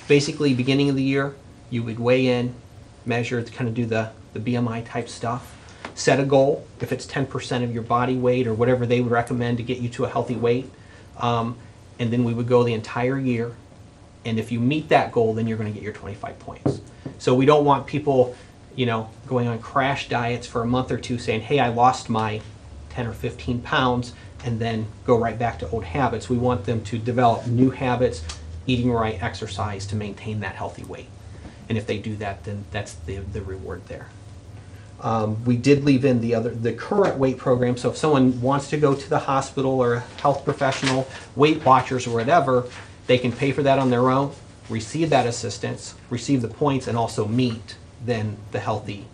Speaker 7: Basically, beginning of the year, you would weigh in, measure, kind of do the BMI type stuff, set a goal, if it's 10% of your body weight or whatever they would recommend to get you to a healthy weight, and then we would go the entire year, and if you meet that goal, then you're going to get your 25 points. So we don't want people, you know, going on crash diets for a month or two saying, hey, I lost my 10 or 15 pounds, and then go right back to old habits. We want them to develop new habits, eating right, exercise to maintain that healthy weight. And if they do that, then that's the reward there. We did leave in the current weight program, so if someone wants to go to the hospital or a health professional, Weight Watchers or whatever, they can pay for that on their own, receive that assistance, receive the points, and also meet then the healthy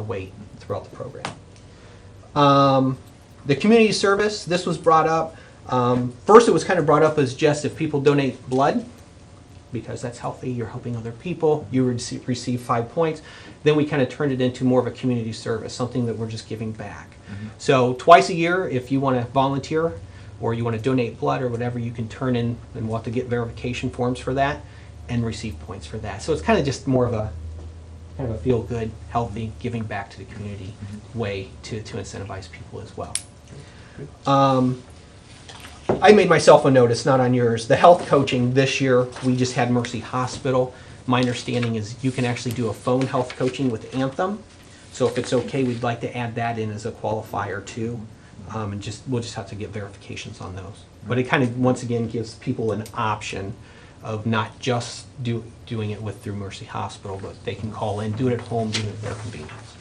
Speaker 7: weight throughout the program. The community service, this was brought up. First it was kind of brought up as just if people donate blood, because that's healthy, you're helping other people, you receive 5 points. Then we kind of turned it into more of a community service, something that we're just giving back. So twice a year, if you want to volunteer or you want to donate blood or whatever, you can turn in, and we'll have to get verification forms for that and receive points for that. So it's kind of just more of a kind of a feel-good, healthy, giving back to the community way to incentivize people as well. I made myself a note, it's not on yours. The health coaching this year, we just had Mercy Hospital. My understanding is you can actually do a phone health coaching with Anthem. So if it's okay, we'd like to add that in as a qualifier too. And we'll just have to get verifications on those. But it kind of, once again, gives people an option of not just doing it through Mercy Hospital, but they can call in, do it at home, do it at their convenience.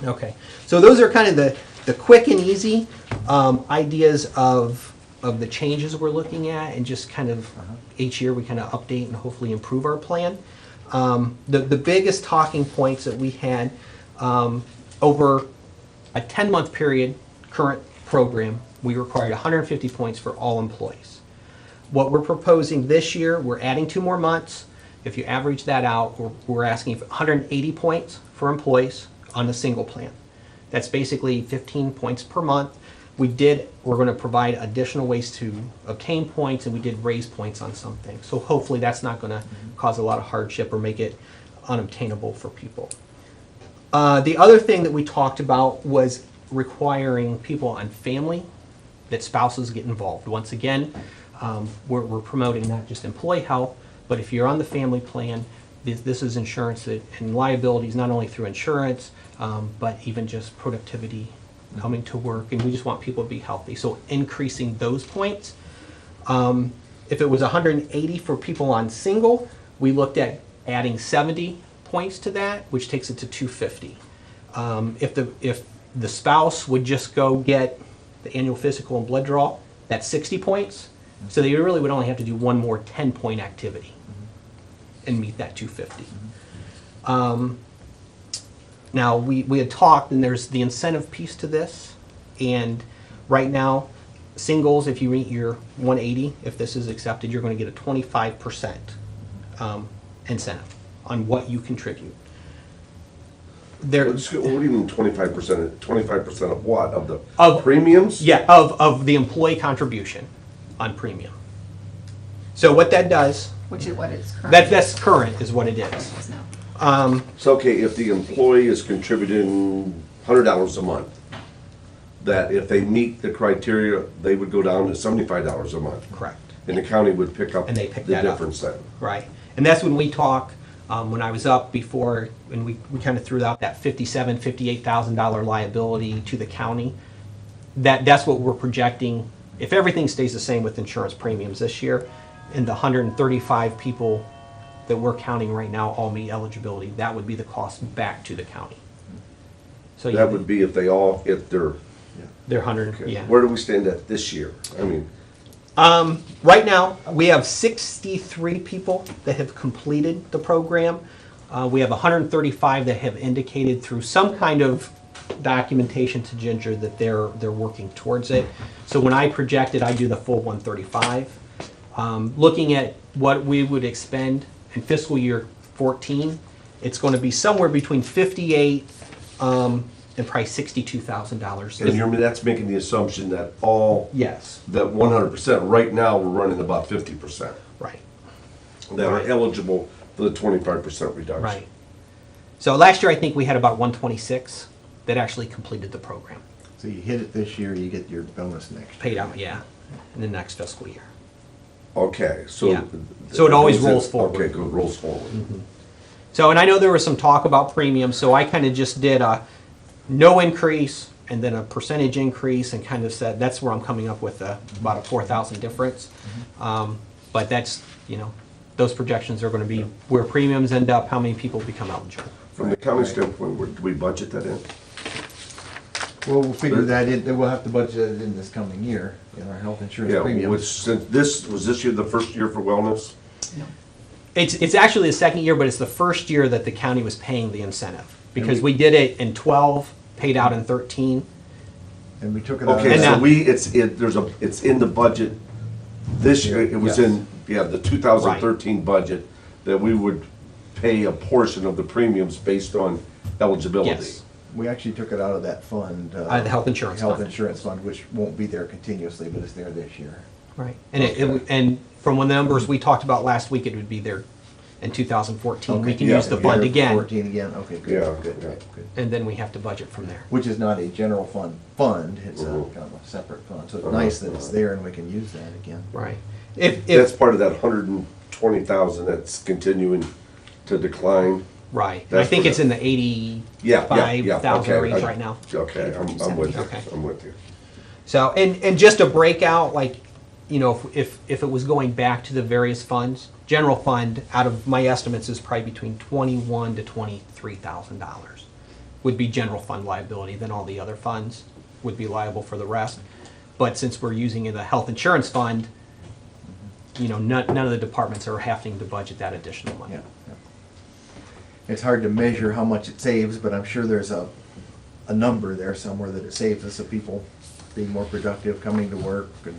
Speaker 7: Okay, so those are kind of the quick and easy ideas of the changes we're looking at, and just kind of each year we kind of update and hopefully improve our plan. The biggest talking points that we had over a 10-month period, current program, we required 150 points for all employees. What we're proposing this year, we're adding 2 more months. If you average that out, we're asking for 180 points for employees on a single plan. That's basically 15 points per month. We're going to provide additional ways to obtain points, and we did raise points on some things. So hopefully that's not going to cause a lot of hardship or make it unobtainable for people. The other thing that we talked about was requiring people on family, that spouses get involved. Once again, we're promoting not just employee health, but if you're on the family plan, this is insurance and liabilities, not only through insurance, but even just productivity, coming to work, and we just want people to be healthy. So increasing those points. If it was 180 for people on single, we looked at adding 70 points to that, which takes it to 250. If the spouse would just go get the annual physical and blood draw, that's 60 points. So they really would only have to do one more 10-point activity and meet that 250. Now, we had talked, and there's the incentive piece to this, and right now, singles, if you meet your 180, if this is accepted, you're going to get a 25% incentive on what you contribute.
Speaker 4: What do you mean 25%? 25% of what? Of the
Speaker 7: Of-
Speaker 4: premiums?
Speaker 7: Yeah, of the employee contribution on premium. So what that does,
Speaker 2: Which is what it's currently.
Speaker 7: that's current is what it is.
Speaker 2: is now.
Speaker 4: So, okay, if the employee is contributing $100 a month, that if they meet the criteria, they would go down to $75 a month.
Speaker 7: Correct.
Speaker 4: And the county would pick up
Speaker 7: And
Speaker 4: the
Speaker 7: they pick that up.
Speaker 4: difference then.
Speaker 7: Right. And that's when we talk, when I was up before, and we kind of threw out that $57,000, $58,000 liability to the county. That's what we're projecting. If everything stays the same with insurance premiums this year, and the 135 people that we're counting right now all meet eligibility, that would be the cost back to the county. So
Speaker 4: That would be if they all hit their,
Speaker 7: they're 100,
Speaker 4: okay.
Speaker 7: yeah.
Speaker 4: Where do we stand at this year? I mean,
Speaker 7: Right now, we have 63 people that have completed the program. We have 135 that have indicated through some kind of documentation to Ginger that they're working towards it. So when I project it, I do the full 135. Looking at what we would expend in fiscal year 14, it's going to be somewhere between 58 and probably $62,000.
Speaker 4: And that's making the assumption that
Speaker 7: Yes,
Speaker 4: that 100%, right now, we're running about 50%
Speaker 7: right,
Speaker 4: that are eligible for the 25% reduction.
Speaker 7: right. So last year, I think we had about 126 that actually completed the program.
Speaker 3: So you hit it this year, you get your bonus next year.
Speaker 7: Paid out, yeah, in the next fiscal year.
Speaker 4: Okay, so.
Speaker 7: Yeah. So it always rolls forward.
Speaker 4: Okay, good, rolls forward.
Speaker 7: So, and I know there was some talk about premiums, so I kind of just did a no increase and then a percentage increase and kind of said, that's where I'm coming up with about a 4,000 difference. But that's, those projections are going to be where premiums end up, how many people become eligible.
Speaker 4: From the county standpoint, do we budget that in?
Speaker 3: Well, we'll figure that in, then we'll have to budget it in this coming year, in our health insurance
Speaker 4: Yeah,
Speaker 3: premium.
Speaker 4: which, since was this year the first year for wellness?
Speaker 7: It's actually the second year, but it's the first year that the county was paying the incentive. Because we did it in 12, paid out in 13.
Speaker 3: And we took it out.
Speaker 4: Okay,
Speaker 7: And
Speaker 4: so
Speaker 7: now-
Speaker 4: it's in the budget this year, it was
Speaker 3: Yes.
Speaker 4: in, the 2013 budget, that we would pay a portion of the premiums based on eligibility.
Speaker 7: Yes.
Speaker 3: We actually took it out of that fund.
Speaker 7: The health insurance
Speaker 3: Health
Speaker 7: fund.
Speaker 3: insurance fund, which won't be there continuously, but it's there this year.
Speaker 7: Right. And and from the numbers we talked about last week, it would be there in 2014. We
Speaker 3: Okay,
Speaker 7: can
Speaker 4: yeah,
Speaker 7: use the
Speaker 4: yeah.
Speaker 7: fund again,
Speaker 3: 14 again, okay,
Speaker 4: Yeah,
Speaker 3: good, good,
Speaker 4: yeah.
Speaker 3: good.
Speaker 7: and then we have to budget from there.
Speaker 3: Which is not a general fund, it's a
Speaker 4: Mhm.
Speaker 3: kind of a separate fund. So it's
Speaker 4: Uh-huh.
Speaker 3: nice that it's there and we can use that again.
Speaker 7: Right. If
Speaker 4: That's part of that 120,000 that's continuing to decline.
Speaker 7: right. And I
Speaker 4: That's
Speaker 7: think
Speaker 4: what
Speaker 7: it's in the 85,000
Speaker 4: okay.
Speaker 7: range right now.
Speaker 4: Okay, I'm with you,
Speaker 7: Okay.
Speaker 4: I'm with you.
Speaker 7: So, and just a breakout, like, if it was going back to the various funds, general fund, out of my estimates, is probably between $21,000 to $23,000 would be general fund liability. Then all the other funds would be liable for the rest. But since we're using the health insurance fund, none of the departments are having to budget that additional money.
Speaker 3: Yeah. yeah. It's hard to measure how much it saves, but I'm sure there's a number there somewhere that it saves us of people being more productive, coming to work and.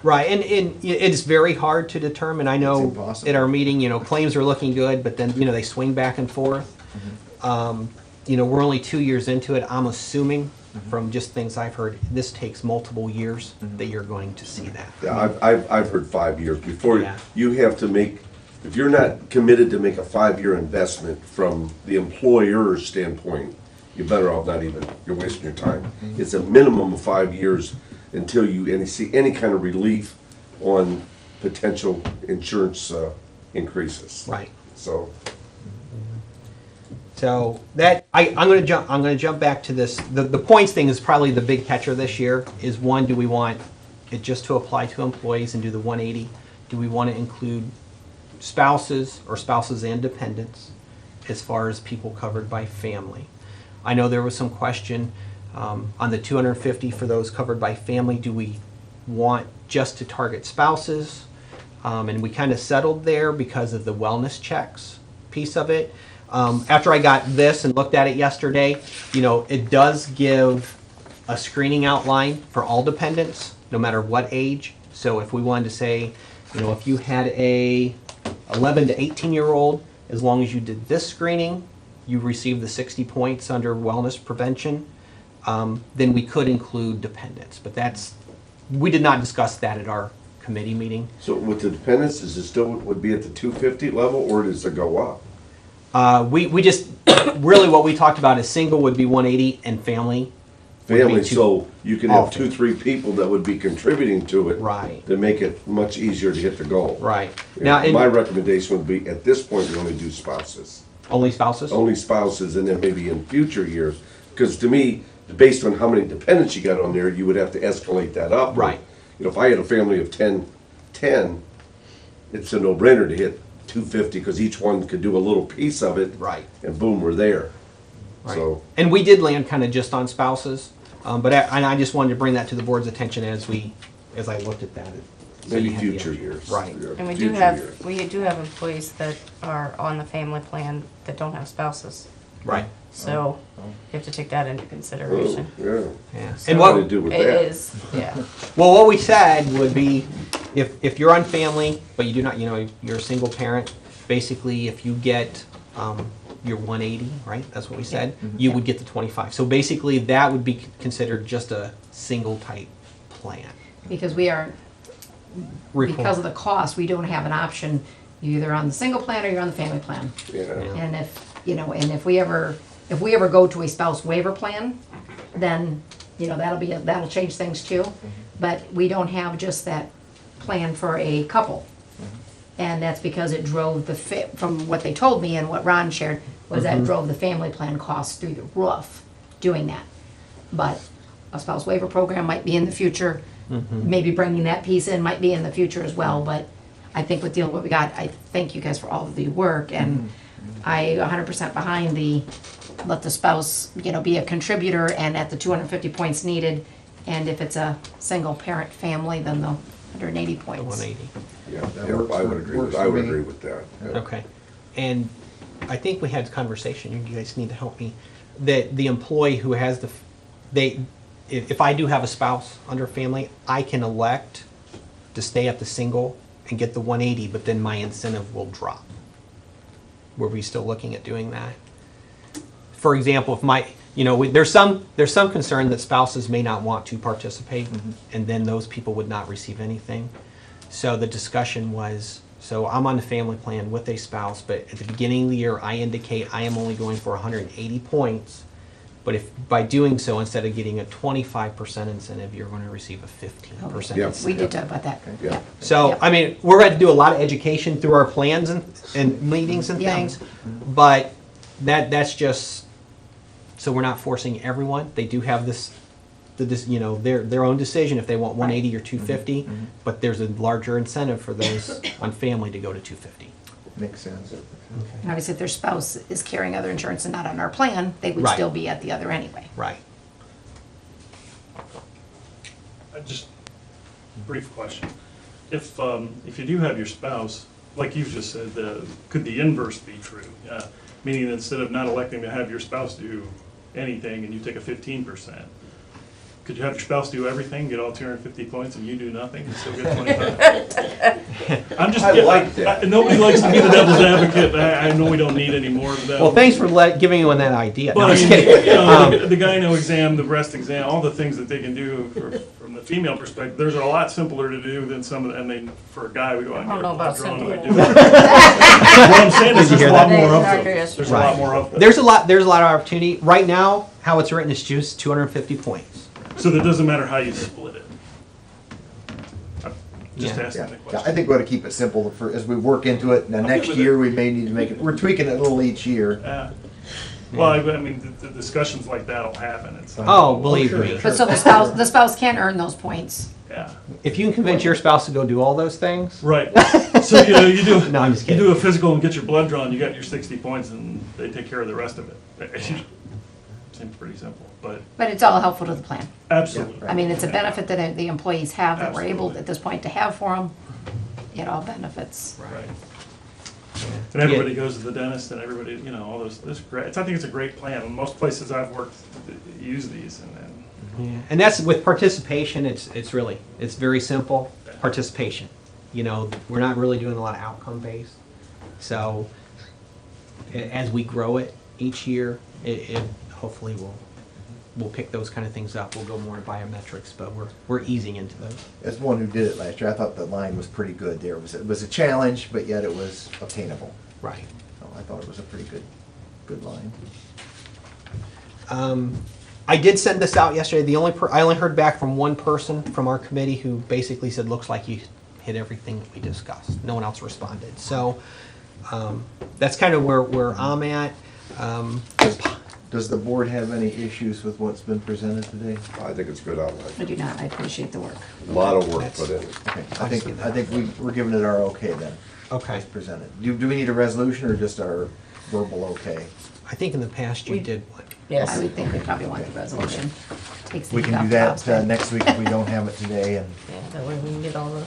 Speaker 7: Right, and it's very hard to determine. I
Speaker 3: It's
Speaker 7: know
Speaker 3: impossible.
Speaker 7: at our meeting, claims are looking good, but then, they swing back and forth. We're only 2 years into it. I'm assuming, from just things I've heard, this takes multiple years that you're going to see that.
Speaker 4: Yeah, I've heard 5 years. Before,
Speaker 7: Yeah.
Speaker 4: you have to make, if you're not committed to make a 5-year investment from the employer's standpoint, you're better off not even, you're wasting your time. It's a minimum of 5 years until you see any kind of relief on potential insurance increases.
Speaker 7: Right.
Speaker 4: So,
Speaker 7: So that I'm going to jump back to this. The points thing is probably the big catcher this year. Is one, do we want it just to apply to employees and do the 180? Do we want to include spouses or spouses and dependents as far as people covered by family? I know there was some question on the 250 for those covered by family. Do we want just to target spouses? And we kind of settled there because of the wellness checks piece of it. After I got this and looked at it yesterday, it does give a screening outline for all dependents, no matter what age. So if we wanted to say, if you had a 11 to 18-year-old, as long as you did this screening, you received the 60 points under wellness prevention, then we could include dependents. But we did not discuss that at our committee meeting.
Speaker 4: so with the dependents, is it still would be at the 250 level, or does it go up?
Speaker 7: We just, really what we talked about is single would be 180 and family would be
Speaker 4: Family,
Speaker 7: two-
Speaker 4: so you can
Speaker 7: all
Speaker 4: have 2-3 people that would be contributing to it.
Speaker 7: Right.
Speaker 4: To make it much easier to hit the goal.
Speaker 7: Right.
Speaker 4: Now,
Speaker 7: Now,
Speaker 4: my
Speaker 7: and
Speaker 4: recommendation would be, at this point, we only do spouses.
Speaker 7: only spouses?
Speaker 4: Only spouses, and then maybe in future years, because to me, based on how many dependents you got on there, you would have to escalate that up.
Speaker 7: Right.
Speaker 4: If I had a family of 10, it's a no-brainer to hit 250, because each one could do a little piece of it.
Speaker 7: Right.
Speaker 4: And boom, we're there.
Speaker 7: Right.
Speaker 4: So,
Speaker 7: And we did land kind of just on spouses, but I just wanted to bring that to the board's attention as I looked at that. So you
Speaker 4: Maybe
Speaker 7: have the
Speaker 4: future
Speaker 7: extra.
Speaker 4: years.
Speaker 7: Right.
Speaker 4: Yeah,
Speaker 5: And we
Speaker 4: future
Speaker 5: do have,
Speaker 4: years.
Speaker 5: we do have employees that are on the family plan that don't have spouses.
Speaker 7: Right.
Speaker 5: So you have to take that into consideration.
Speaker 4: Oh, yeah.
Speaker 7: Yeah.
Speaker 5: So
Speaker 7: And
Speaker 4: What do you
Speaker 7: what,
Speaker 4: do with
Speaker 5: It
Speaker 4: that?
Speaker 5: is, yeah.
Speaker 7: well, what we said would be, if you're on family, but you do not, you know, you're a single parent, basically if you get, your 180, right, that's what we said, you would get the 25. So basically, that would be considered just a single type plan.
Speaker 2: Because we are, because of the cost, we don't have an option. You're either on the single plan or you're on the family plan.
Speaker 4: Yeah.
Speaker 2: And if, you know, and if we ever go to a spouse waiver plan, then, you know, that'll change things too. But we don't have just that plan for a couple. And that's because it drove from what they told me and what Ron shared, was that drove the family plan costs through the roof doing that. But a spouse waiver program might be in the future, maybe bringing that piece in might be in the future as well, but I think with dealing with what we got, I thank you guys for all of the work, and I 100% behind let the spouse, you know, be a contributor and at the 250 points needed, and if it's a single parent family, then the 180
Speaker 7: The
Speaker 2: points.
Speaker 7: 180.
Speaker 4: Yeah,
Speaker 3: That
Speaker 4: yeah,
Speaker 3: works
Speaker 4: I
Speaker 3: for-
Speaker 4: would agree
Speaker 3: works
Speaker 4: with, I
Speaker 3: for
Speaker 4: would
Speaker 3: me.
Speaker 4: agree with that. Yeah.
Speaker 7: Okay. And I think we had a conversation, you guys need to help me, that the employee who has if I do have a spouse under family, I can elect to stay at the single and get the 180, but then my incentive will drop. Were we still looking at doing that? For example, if there's some concern that spouses may not want to participate, and then those people would not receive anything. So the discussion was, so I'm on the family plan with a spouse, but at the beginning of the year, I indicate I am only going for 180 points. But if by doing so, instead of getting a 25% incentive, you're going to receive a 15%
Speaker 4: Yeah.
Speaker 7: incentive.
Speaker 2: We did talk about that.
Speaker 4: Yeah.
Speaker 7: So,
Speaker 2: Yep.
Speaker 7: I mean, we're going to do a lot of education through our plans and meetings and
Speaker 2: Yeah.
Speaker 7: things, but that's just, so we're not forcing everyone. They do have their own decision if they want 180 or 250, but there's a larger incentive for those on family to go to 250.
Speaker 3: Makes sense.
Speaker 2: And obviously, if their spouse is carrying other insurance and not on our plan, they would
Speaker 7: Right.
Speaker 2: still be at the other anyway.
Speaker 7: Right.
Speaker 6: Just brief question. If you do have your spouse, like you just said, could the inverse be true? Meaning that instead of not electing to have your spouse do anything and you take a 15%, could you have your spouse do everything, get all 250 points, and you do nothing and still get 25? I'm just,
Speaker 4: I like that.
Speaker 6: nobody likes to be the devil's advocate. I know we don't need any more of that.
Speaker 7: Well, thanks for giving me that idea. No,
Speaker 6: But
Speaker 7: I'm
Speaker 6: I
Speaker 7: just
Speaker 6: mean,
Speaker 7: kidding.
Speaker 6: you know, the gyno exam, the breast exam, all the things that they can do from the female perspective, there's a lot simpler to do than some of the, I mean, for a guy, we go out
Speaker 5: I don't know about
Speaker 6: and
Speaker 5: simpler.
Speaker 6: do it. What I'm saying is
Speaker 7: Did you
Speaker 6: there's a
Speaker 7: hear
Speaker 6: lot
Speaker 7: that?
Speaker 6: more of
Speaker 5: Doctor,
Speaker 6: them.
Speaker 5: yes.
Speaker 6: There's a lot more of them.
Speaker 7: There's a lot of opportunity. Right now, how it's written is just 250 points.
Speaker 6: So that doesn't matter how you split it. I'm just
Speaker 7: Yeah.
Speaker 6: asking
Speaker 3: Yeah,
Speaker 6: the
Speaker 3: yeah, I
Speaker 6: question.
Speaker 3: think we ought to keep it simple as we work into it. Now, next
Speaker 6: with it.
Speaker 3: year, we may need to make it, we're tweaking it a little each year.
Speaker 6: Well, I mean, the discussions like that'll happen. It's like,
Speaker 7: Oh, believe
Speaker 3: sure,
Speaker 7: me.
Speaker 3: sure.
Speaker 2: But so the spouse can earn those points.
Speaker 6: yeah.
Speaker 7: If you can convince your spouse to go do all those things,
Speaker 6: Right. So, you know, you do,
Speaker 7: No, I'm just
Speaker 6: you
Speaker 7: kidding.
Speaker 6: do a physical and get your blood drawn, you got your 60 points and they take care of the rest of it. Seems pretty simple, but
Speaker 2: But it's all helpful to the plan.
Speaker 6: absolutely.
Speaker 2: I mean, it's a benefit that the employees have that we're able
Speaker 6: Absolutely.
Speaker 2: at this point to have for them. It all benefits.
Speaker 6: Right. And everybody goes to the dentist and everybody, you know, all those, this great, I think it's a great plan. Most places I've worked use these and then,
Speaker 7: yeah. And that's with participation. It's very simple participation. You know, we're not really doing a lot of outcome based. So as we grow it each year, it hopefully we'll pick those kind of things up. We'll go more to biometrics, but we're easing into those.
Speaker 3: As one who did it last year, I thought the line was pretty good there. It was a challenge, but yet it was obtainable.
Speaker 7: Right.
Speaker 3: So I thought it was a pretty good line.
Speaker 7: I did send this out yesterday. I only heard back from one person from our committee who basically said, looks like you hit everything that we discussed. No one else responded. So that's kind of where I'm at.
Speaker 3: Does the board have any issues with what's been presented today?
Speaker 4: I think it's good outline.
Speaker 2: I do not, I appreciate the work.
Speaker 4: A lot of work put in.
Speaker 3: Okay,
Speaker 7: I'll just give that.
Speaker 3: I think we're giving it our okay then.
Speaker 7: Okay.
Speaker 3: As presented. Do we need a resolution or just our verbal okay?
Speaker 7: I think in the past you did one.
Speaker 2: I
Speaker 5: Yes.
Speaker 2: would think we probably want the resolution. Takes the
Speaker 3: We
Speaker 2: heat
Speaker 3: can
Speaker 2: off
Speaker 3: do
Speaker 2: Bob's
Speaker 3: that
Speaker 2: head.
Speaker 3: next week if we don't have it today, and,
Speaker 5: Yeah, that way we can get all the.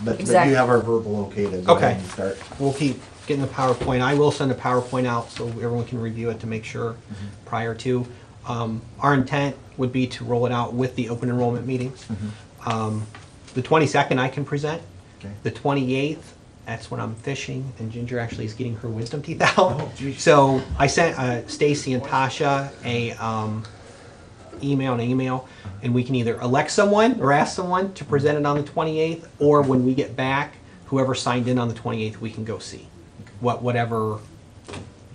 Speaker 3: but
Speaker 5: Exactly.
Speaker 3: you have our verbal okay to go
Speaker 7: Okay.
Speaker 3: ahead and start.
Speaker 7: We'll keep getting the PowerPoint. I will send a PowerPoint out so everyone can review it to make sure prior to. Our intent would be to roll it out with the open enrollment meetings. The 22nd I can present.
Speaker 3: Okay.
Speaker 7: The 28th, that's when I'm fishing, and Ginger actually is getting her wisdom teeth out.
Speaker 3: Oh, geez.
Speaker 7: So I sent Stacy and Tasha a email, and we can either elect someone or ask someone to present it on the 28th, or when we get back, whoever signed in on the 28th, we can go see. Whatever,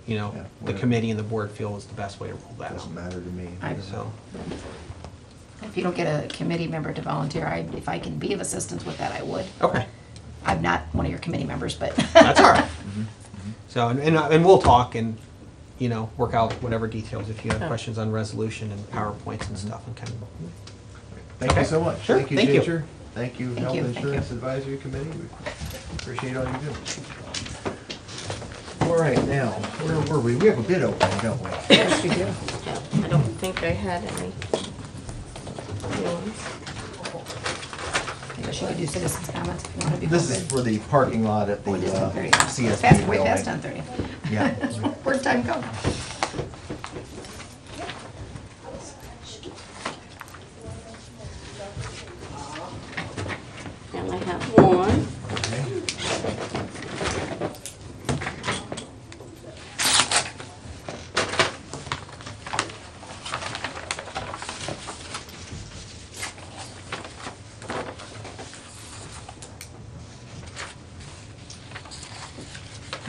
Speaker 3: Yeah,
Speaker 7: the
Speaker 3: whatever.
Speaker 7: committee and the board feel is the best way to roll that
Speaker 3: Doesn't
Speaker 7: out.
Speaker 3: matter to me.
Speaker 7: So,
Speaker 2: If you don't get a committee member to volunteer, if I can be of assistance with that, I would.
Speaker 7: okay,
Speaker 2: I'm not one of your committee members, but.
Speaker 7: that's all right. So, and we'll talk and, work out whatever details if you have
Speaker 5: Yeah.
Speaker 7: questions on resolution and PowerPoints and stuff and kind of.
Speaker 3: Thank
Speaker 7: Okay.
Speaker 3: you so much.
Speaker 7: Sure,
Speaker 3: Thank you,
Speaker 7: thank you.
Speaker 3: Ginger. Thank you,
Speaker 2: Thank
Speaker 3: Health
Speaker 2: you, thank you.
Speaker 3: Insurance Advisory Committee. We appreciate all you do. All right, now, where were we? We have a bid opening, don't we?
Speaker 2: Yes, we do.
Speaker 5: Yeah, I don't think I had any. Feelings.
Speaker 2: Maybe I should do citizens' comments if you want to be.
Speaker 3: This is for the parking lot at the
Speaker 2: Oh, it is 10:30.
Speaker 3: CSP
Speaker 2: Fast, way past
Speaker 3: building.
Speaker 2: 10:30.
Speaker 3: Yeah.
Speaker 2: Where'd time go?
Speaker 5: And I have one.
Speaker 3: Okay.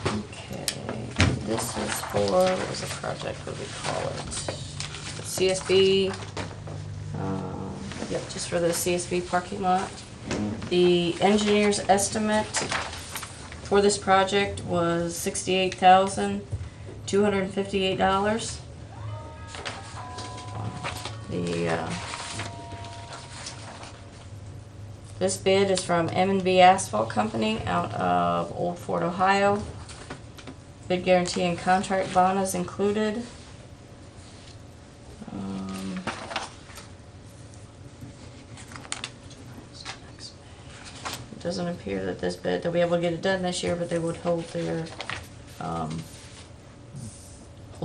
Speaker 5: Okay, this is for, what was the project, what do we call it? CSB, yep, just for the CSB parking lot. The engineer's estimate for this project was $68,258. This bid is from M&B Asphalt Company out of Old Fort, Ohio. Bid guarantee and contract bond is included. It doesn't appear that this bid, they'll be able to get it done this year, but they would hold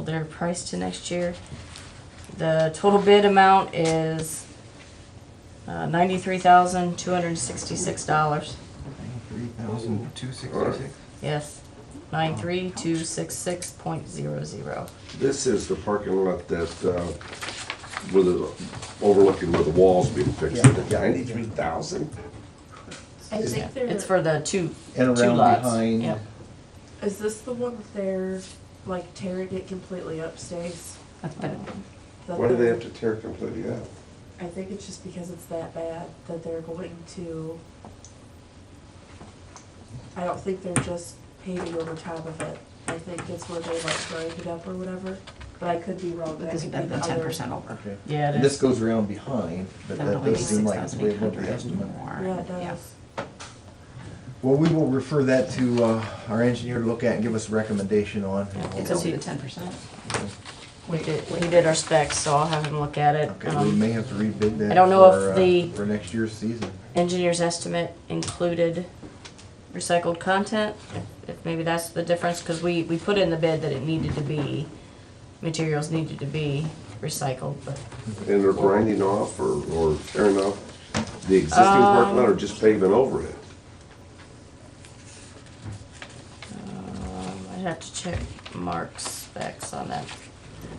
Speaker 5: their price to next year. The total bid amount is $93,266.
Speaker 3: 3,266.
Speaker 5: Yes, 93266.00.
Speaker 4: This is the parking lot that, with the, overlooking where the wall's being fixed,
Speaker 3: Yeah.
Speaker 4: 93,000?
Speaker 1: I think they're.
Speaker 5: It's for the two
Speaker 3: And
Speaker 5: two
Speaker 3: around
Speaker 5: lots.
Speaker 3: behind.
Speaker 5: Yep.
Speaker 1: Is this the one that they're like tearing it completely up, Stace?
Speaker 2: That's better.
Speaker 1: That
Speaker 4: Why do they
Speaker 1: they're-
Speaker 4: have to tear it completely out?
Speaker 1: I think it's just because it's that bad that they're going to. I don't think they're just paving over top of it. I think it's where they like grind it up or whatever. But I could be wrong. That
Speaker 2: This is
Speaker 1: could
Speaker 2: better
Speaker 1: be
Speaker 2: than
Speaker 1: the
Speaker 2: 10%
Speaker 1: other.
Speaker 2: over.
Speaker 3: Okay.
Speaker 5: Yeah, it
Speaker 3: And this
Speaker 5: is.
Speaker 3: goes around behind, but
Speaker 2: That would
Speaker 3: that
Speaker 2: only
Speaker 3: does
Speaker 2: be
Speaker 3: seem like it's way above the
Speaker 2: 6,800
Speaker 3: estimate.
Speaker 2: more.
Speaker 1: Yeah, it
Speaker 2: Yeah.
Speaker 1: does.
Speaker 3: Well, we will refer that to our engineer to look at and give us a recommendation on.
Speaker 2: It's over the 10%.
Speaker 5: We did our specs, so I'll have him look at it.
Speaker 3: Okay, we may have to rebid that.
Speaker 5: I don't know
Speaker 3: for,
Speaker 5: if the-
Speaker 3: for next year's season.
Speaker 5: Engineer's estimate included recycled content, if maybe that's the difference, because we put in the bid that it needed to be, materials needed to be recycled, but
Speaker 4: And they're grinding off or tearing off the existing parking lot or just paving over it?
Speaker 5: I'd have to check Mark's specs on that.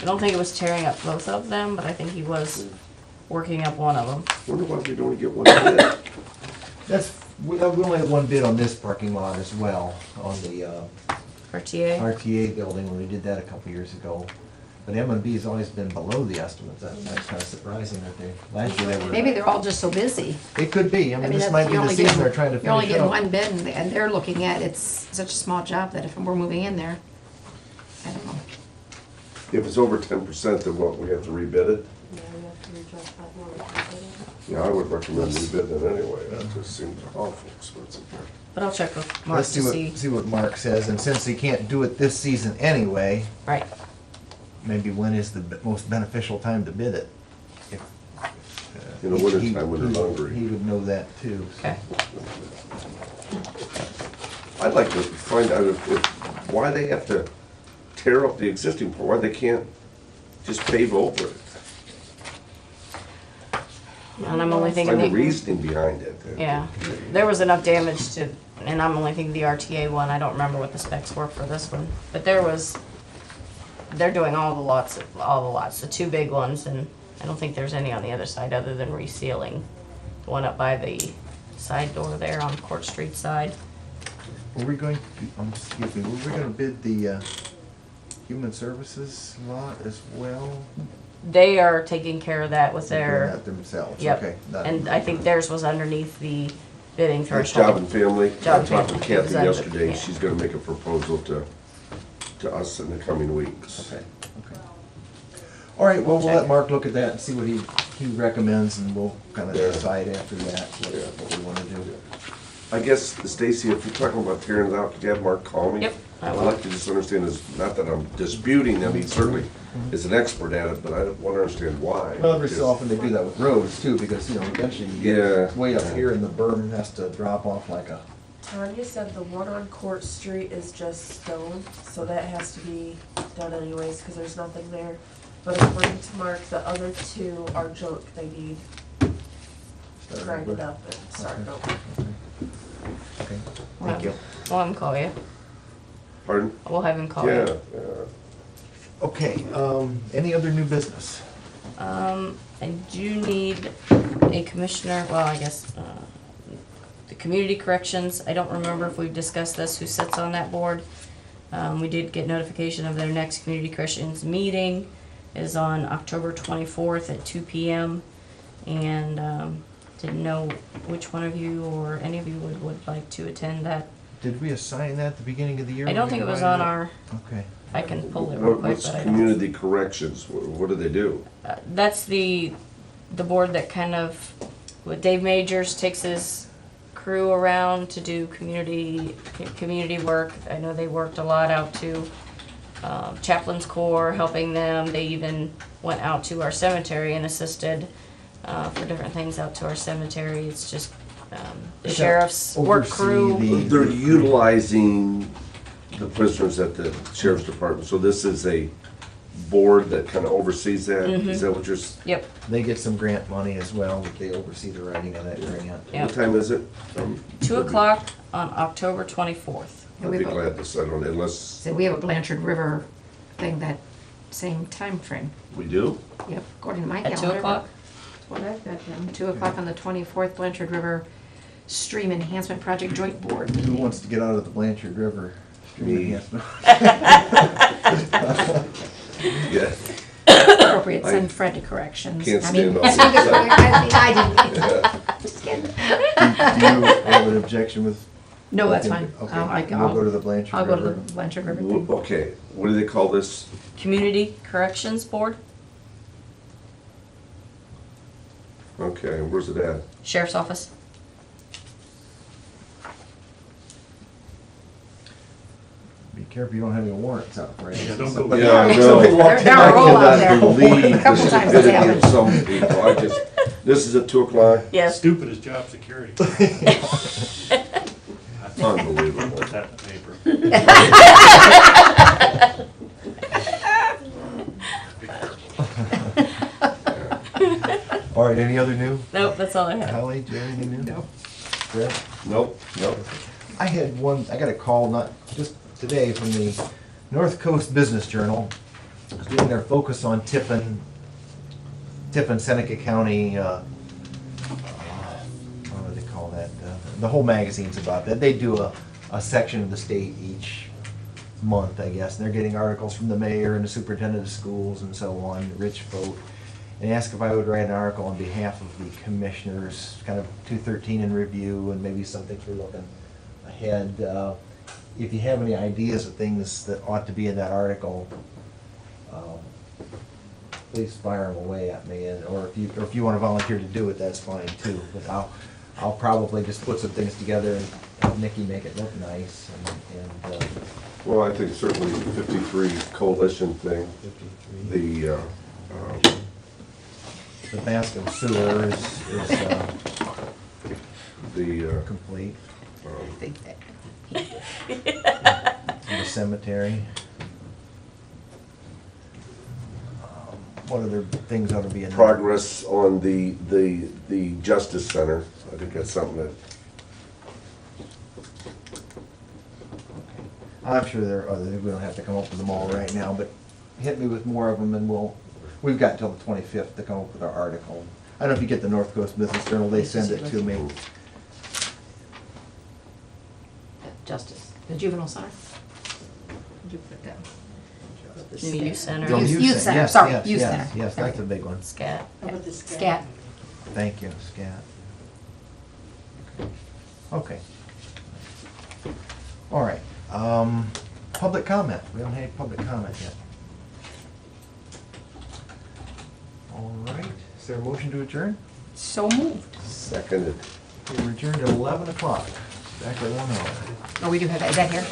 Speaker 5: I don't think it was tearing up both of them, but I think he was working up one of them.
Speaker 4: Wonder why we don't get one bid?
Speaker 3: We only had one bid on this parking lot as well, on the
Speaker 5: RTA?
Speaker 3: RTA building, when we did that a couple years ago. But M&B's always been below the estimates. That's kind of surprising that last year they were.
Speaker 2: Maybe they're all just so busy.
Speaker 3: It could be. I mean, this
Speaker 2: that's-
Speaker 3: might be
Speaker 2: you're
Speaker 3: the
Speaker 2: only
Speaker 3: season
Speaker 2: getting-
Speaker 3: they're trying to finish
Speaker 2: You're only getting
Speaker 3: up.
Speaker 2: one bid, and they're looking at, it's such a small job that if we're moving in there, I don't know.
Speaker 4: If it's over 10%, then what, we have to rebid it?
Speaker 1: Yeah, we have to readjust that one.
Speaker 4: Yeah, I would recommend rebidding it anyway. That just seems awful expensive.
Speaker 5: But I'll check with Mark
Speaker 3: Let's
Speaker 5: to see.
Speaker 3: see what Mark says, and since he can't do it this season anyway,
Speaker 5: Right,
Speaker 3: maybe when is the most beneficial time to bid it? If
Speaker 4: in the wintertime when they're hungry.
Speaker 3: He would know that too. so.
Speaker 5: Okay.
Speaker 4: I'd like to find out why they have to tear up the existing part, why they can't just pave over it.
Speaker 5: And I'm only thinking
Speaker 4: Find the
Speaker 5: the,
Speaker 4: reasoning behind it.
Speaker 5: yeah, there was enough damage to, and I'm only thinking the RTA one, I don't remember what the specs were for this one. But they're doing all the lots, the two big ones, and I don't think there's any on the other side other than resealing. The one up by the side door there on Court Street side.
Speaker 3: Were we going, excuse me, were we gonna bid the human services lot as well?
Speaker 5: They are taking care of that with
Speaker 3: They're doing
Speaker 5: their,
Speaker 3: that themselves,
Speaker 5: yep.
Speaker 3: okay. not-
Speaker 5: And I think theirs was underneath the bidding
Speaker 4: That's Job and
Speaker 5: threshold.
Speaker 4: Family.
Speaker 5: Job
Speaker 4: I
Speaker 5: and
Speaker 4: talked to
Speaker 5: Family. It was
Speaker 4: Kathy
Speaker 5: under-
Speaker 4: yesterday,
Speaker 5: yeah.
Speaker 4: she's gonna make a proposal to us in the coming weeks.
Speaker 3: Okay, okay. All right, well, we'll let Mark look at that and see what he recommends, and we'll kind of
Speaker 4: Yeah.
Speaker 3: decide after that
Speaker 4: Yeah.
Speaker 3: what we wanna do.
Speaker 4: I guess, Stacy, if you're talking about tearing it out, could you have Mark call me?
Speaker 5: Yep, I
Speaker 4: I'd
Speaker 5: will.
Speaker 4: like to just understand this, not that I'm disputing them, he certainly is an expert at it, but I want to understand why.
Speaker 3: Well, every so often they do that with roads too, because, you know, eventually you
Speaker 4: Yeah.
Speaker 3: get way up here and the berm has to drop off like a,
Speaker 1: Tanya said the one on Court Street is just stone, so that has to be done anyways, cause there's nothing there. But according to Mark, the other two are junk, they need grinded up and started over.
Speaker 3: okay, thank you.
Speaker 5: We'll have him call you.
Speaker 4: Pardon?
Speaker 5: We'll have him call
Speaker 4: Yeah,
Speaker 5: you.
Speaker 4: yeah.
Speaker 3: Okay, any other new business?
Speaker 5: I do need a commissioner, well, I guess, the community corrections, I don't remember if we've discussed this, who sits on that board. We did get notification of their next community corrections meeting is on October 24th at 2 p.m. And, didn't know which one of you or any of you would like to attend that.
Speaker 3: Did we assign that at the beginning of the year?
Speaker 5: I don't think it was on our,
Speaker 3: Okay.
Speaker 5: I can pull it real quick,
Speaker 4: What's
Speaker 5: but I don't.
Speaker 4: community corrections? What do they do?
Speaker 5: That's the board that kind of, with Dave Majors takes his crew around to do community work. I know they worked a lot out to Chaplain's Corps, helping them. They even went out to our cemetery and assisted for different things out to our cemetery. It's just the
Speaker 3: Does that
Speaker 5: sheriff's work
Speaker 3: oversee
Speaker 5: crew.
Speaker 3: the-
Speaker 4: They're utilizing the prisoners at the sheriff's department, so this is a board that kind of oversees that? Is that what you're,
Speaker 5: Yep,
Speaker 3: They get some grant money as well, they oversee the writing of that grant.
Speaker 5: yep.
Speaker 4: what time is it?
Speaker 5: 2:00 on October 24th.
Speaker 4: I'd be glad to sit on it, unless
Speaker 2: So we have a Blanchard River thing that same time frame.
Speaker 4: we do.
Speaker 2: Yep, according to my
Speaker 5: At
Speaker 2: calendar.
Speaker 5: 2:00?
Speaker 2: What I've got down, 2:00 on the 24th, Blanchard River Stream Enhancement Project Joint Board.
Speaker 3: Who wants to get out of the Blanchard River?
Speaker 4: Me.
Speaker 3: Enhancement?
Speaker 4: Yeah.
Speaker 2: Appropriate,
Speaker 4: I
Speaker 2: send Fred to corrections.
Speaker 4: can't
Speaker 2: I mean,
Speaker 4: stand all
Speaker 2: speak of-
Speaker 4: that.
Speaker 2: I didn't. Just kidding.
Speaker 3: Do you have an objection with?
Speaker 2: No, that's fine.
Speaker 3: Okay,
Speaker 2: I'll
Speaker 3: we'll go to the Blanchard
Speaker 2: I'll go to the
Speaker 3: River.
Speaker 2: Blanchard River thing.
Speaker 4: Okay, what do they call this?
Speaker 5: Community Corrections Board,
Speaker 4: Okay, where's it at?
Speaker 5: Sheriff's Office.
Speaker 3: Be careful you don't have any warrants out, right?
Speaker 6: Yeah, don't go-
Speaker 3: Somebody-
Speaker 4: Yeah, I know.
Speaker 3: somebody walked
Speaker 2: There
Speaker 3: in.
Speaker 2: are all out there.
Speaker 4: I cannot believe
Speaker 2: A couple
Speaker 4: the
Speaker 2: times it's
Speaker 4: stupidity of
Speaker 2: happened.
Speaker 4: some people, I just, this is at 2:00?
Speaker 5: Yes.
Speaker 6: Stupid as job security.
Speaker 4: Unbelievable.
Speaker 6: Put that in the paper.
Speaker 3: All right, any other new?
Speaker 5: Nope, that's all I have.
Speaker 3: Holly, do you have anything new?
Speaker 2: No.
Speaker 3: Fred?
Speaker 4: Nope, nope.
Speaker 3: I had one, I got a call, not just today, from the North Coast Business Journal. I was doing their focus on Tiffin, Seneca County, what do they call that? The whole magazine's about that. They do a section of the state each month, I guess, and they're getting articles from the mayor and the superintendent of schools and so on, Rich Vogt. And asked if I would write an article on behalf of the commissioners, kind of 213 in review and maybe something for looking ahead. If you have any ideas of things that ought to be in that article, please fire them away at me, or if you want to volunteer to do it, that's fine too. But I'll probably just put some things together and have Nikki make it look nice and
Speaker 4: Well, I think certainly the 53 coalition thing,
Speaker 3: 53.
Speaker 4: the
Speaker 3: The Bascom sewer is
Speaker 4: The,
Speaker 3: complete.
Speaker 2: I think that-
Speaker 3: The cemetery. What other things ought to be in there?
Speaker 4: progress on the Justice Center, I think that's something that,
Speaker 3: I'm sure there are other, we don't have to come up with them all right now, but hit me with more of them and we've got until the 25th to come up with our article. I don't know if you get the North Coast Business Journal, they send it to me.
Speaker 2: Justice, the juvenile center? Did you put that?
Speaker 5: New youth center,
Speaker 3: Oh,
Speaker 2: Youth center,
Speaker 3: yes,
Speaker 2: sorry,
Speaker 3: yes,
Speaker 2: youth
Speaker 3: yes,
Speaker 2: center.
Speaker 3: Yes, that's a big one.
Speaker 5: scat.
Speaker 2: Scat.
Speaker 3: Thank you, Scat. Okay. All right, public comment, we haven't had public comment yet. All right, is there a motion to adjourn?
Speaker 2: So moved.
Speaker 4: seconded.
Speaker 3: We're adjourned at 11 o'clock, exactly 1 hour.
Speaker 2: Oh, we do have that, is that here?